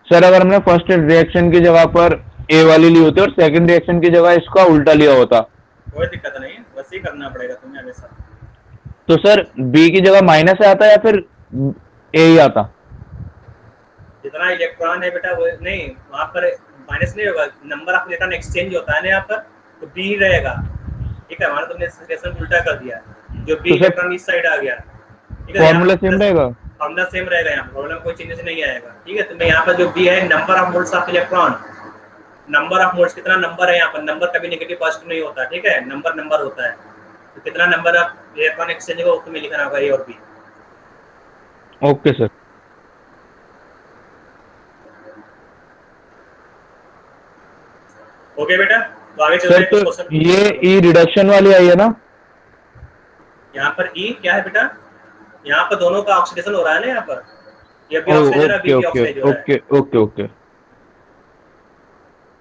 [SPEAKER 3] सर अगर हमने फर्स्ट रिएक्शन की जगह पर ए वाली ली होती और सेकंड रिएक्शन की जगह इसका उल्टा लिया होता
[SPEAKER 1] कोई दिक्कत नहीं है, बस ही करना पड़ेगा तुम्हें हमेशा।
[SPEAKER 3] तो सर बी की जगह माइनस आता या फिर ए ही आता?
[SPEAKER 1] जितना इलेक्ट्रॉन है बेटा वो नहीं, वहाँ पर माइनस नहीं होगा, नंबर ऑफ इलेक्ट्रॉन एक्सचेंज होता है ना यहाँ पर, तो बी ही रहेगा, ठीक है। हमारा तुमने सिचुएशन उल्टा कर दिया, जो बी इलेक्ट्रॉन इस साइड आ गया, ठीक है।
[SPEAKER 3] फॉर्मूला सेम रहेगा,
[SPEAKER 1] फॉर्मूला सेम रहेगा, यहाँ प्रॉब्लम कोई चेंजेस नहीं आएगा, ठीक है। तो यहाँ पर जो बी है number of moles of electron, number of moles कितना नंबर है यहाँ पर, नंबर कभी नेगेटिव पॉजिटिव नहीं होता, ठीक है, नंबर नंबर होता है। तो कितना नंबर ऑफ इलेक्ट्रॉन एक्सचेंज होगा तुम्हें लिखना होगा, ए और बी।
[SPEAKER 3] Okay sir.
[SPEAKER 1] ओके बेटा, तो आगे
[SPEAKER 3] सर
[SPEAKER 1] चलते हैं।
[SPEAKER 3] तो ये ई रिडक्शन वाली आई है ना,
[SPEAKER 1] यहाँ पर ई क्या है बेटा, यहाँ पर दोनों का ऑक्सीडेशन हो रहा है ना, यहाँ पर ये भी
[SPEAKER 3] ओके
[SPEAKER 1] ऑक्सीजन है, बी भी
[SPEAKER 3] ओके
[SPEAKER 1] ऑक्सीडाइज हो रहा है।
[SPEAKER 3] Okay okay okay.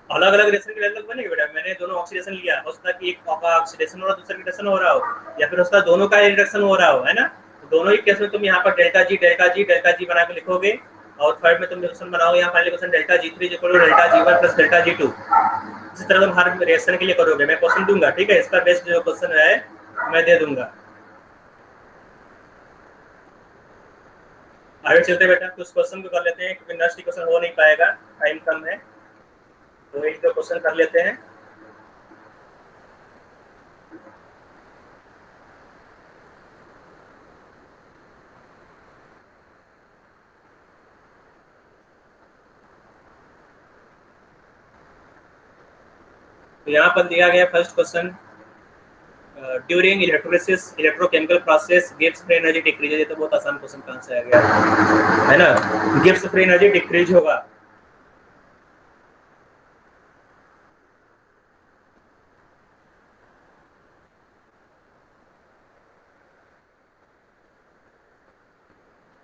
[SPEAKER 1] अलग अलग रिएक्शन के लिए अलग बनेगा बेटा, मैंने दोनों ऑक्सीडेशन लिया, हो सकता है कि एक का ऑक्सीडेशन हो रहा है दूसरा रिडक्शन हो रहा हो, या फिर उसका दोनों का रिडक्शन हो रहा हो, है ना। तो दोनों ही केस में तुम यहाँ पर delta G delta G delta G बना के लिखोगे, और थर्ड में तुम रिएक्शन बनाओगे यहाँ फाइनल क्वेश्चन डेल्टा जी3 equal to delta G one plus delta G two. इसी तरह तुम हर रिएक्शन के लिए करोगे, मैं क्वेश्चन दूंगा, ठीक है, इसका बेस्ट जो क्वेश्चन है मैं दे दूंगा। आगे चलते बेटा, कुछ क्वेश्चन को कर लेते हैं क्योंकि नेक्स्ट क्वेश्चन हो नहीं पाएगा, टाइम कम है, तो एक दो क्वेश्चन कर लेते हैं। तो यहाँ पर दिया गया first question, during electrolysis electrochemical process Gibbs free energy decrease. ये तो बहुत आसान क्वेश्चन कहाँ से आ गया है ना, गिब्स फ्री एनर्जी डिक्रीज होगा।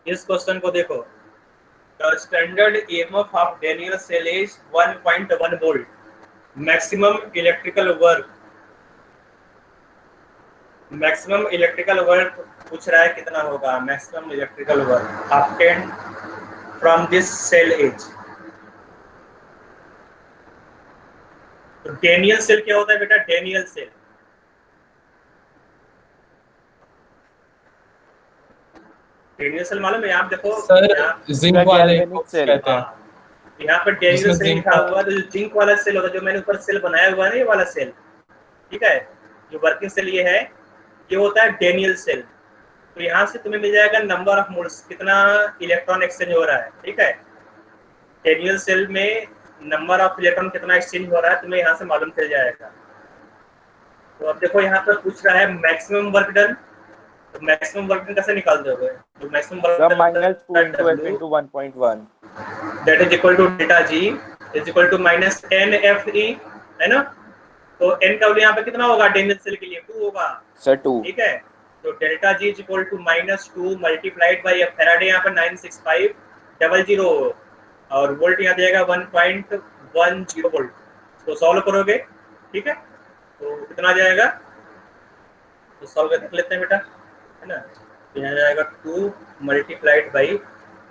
[SPEAKER 1] इस क्वेश्चन को देखो, the standard EMF of Daniell cell is 1.1 volt, maximum electrical work, maximum electrical work पूछ रहा है कितना होगा, maximum electrical work obtained from this cell is. तो डेनियल सेल क्या होता है बेटा, डेनियल सेल डेनियल सेल मालूम है, आप देखो
[SPEAKER 6] सर जिंक वाले को कहते हैं।
[SPEAKER 1] यहाँ पर डेनियल
[SPEAKER 6] जिसमें
[SPEAKER 1] सेल
[SPEAKER 6] जिंक
[SPEAKER 1] लिखा हुआ है, तो जो जिंक वाला सेल होता है, जो मैंने ऊपर सेल बनाया हुआ है ना, ये वाला सेल, ठीक है, जो वर्किंग सेल ये है, ये होता है डेनियल सेल। तो यहाँ से तुम्हें मिल जाएगा नंबर ऑफ मोल्स, कितना इलेक्ट्रॉन एक्सचेंज हो रहा है, ठीक है। डेनियल सेल में नंबर ऑफ इलेक्ट्रॉन कितना एक्सचेंज हो रहा है तुम्हें यहाँ से मालूम चल जाएगा। तो अब देखो यहाँ पर पूछ रहा है मैक्सिमम वर्क डन, तो मैक्सिमम वर्क डन कैसे निकाल दोगे, तो maximum work done
[SPEAKER 7] -2 into f into 1.1
[SPEAKER 1] that is equal to delta G is equal to minus NFE, है ना। तो n का वैल्यू यहाँ पे कितना होगा, डेनियल सेल के लिए 2 होगा
[SPEAKER 7] सर 2,
[SPEAKER 1] ठीक है। तो delta G is equal to -2 multiplied by Faraday यहाँ पर 96500 और वोल्ट यहाँ दिएगा 1.10 वोल्ट। तो सॉल्व करोगे, ठीक है, तो कितना जाएगा, तो सॉल्व कर लेते हैं बेटा, है ना। तो यहाँ जाएगा 2 मल्टीप्लाइड बाई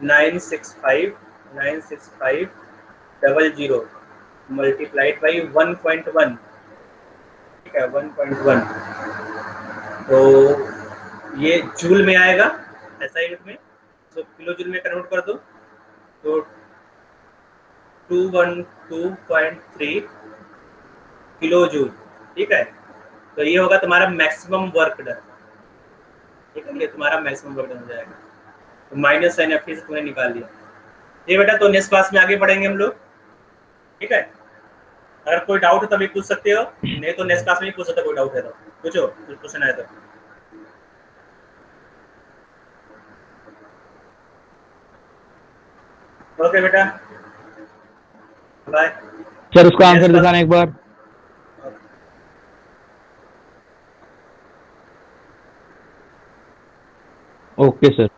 [SPEAKER 1] 96500 मल्टीप्लाइड बाई 1.1, ठीक है, 1.1। तो ये जूल में आएगा ऐसा यूनिट में, तो किलो जूल में कन्वर्ट कर दो तो 212.3 किलो जूल, ठीक है। तो ये होगा तुम्हारा मैक्सिमम वर्क डन, ठीक है, ये तुम्हारा मैक्सिमम वर्क डन हो जाएगा। तो माइनस साइन एफ से तुमने निकाल लिया। ये बेटा तो नेक्स्ट क्लास में आगे बढ़ेंगे हम लोग, ठीक है। अगर कोई डाउट है तभी पूछ सकते हो, नहीं तो नेक्स्ट क्लास में ही पूछ सकते हो, कोई डाउट है तो पूछो, कुछ क्वेश्चन आया तो। ओके बेटा, बाय।
[SPEAKER 3] सर उसका आंसर दिखाना एक बार। Okay sir.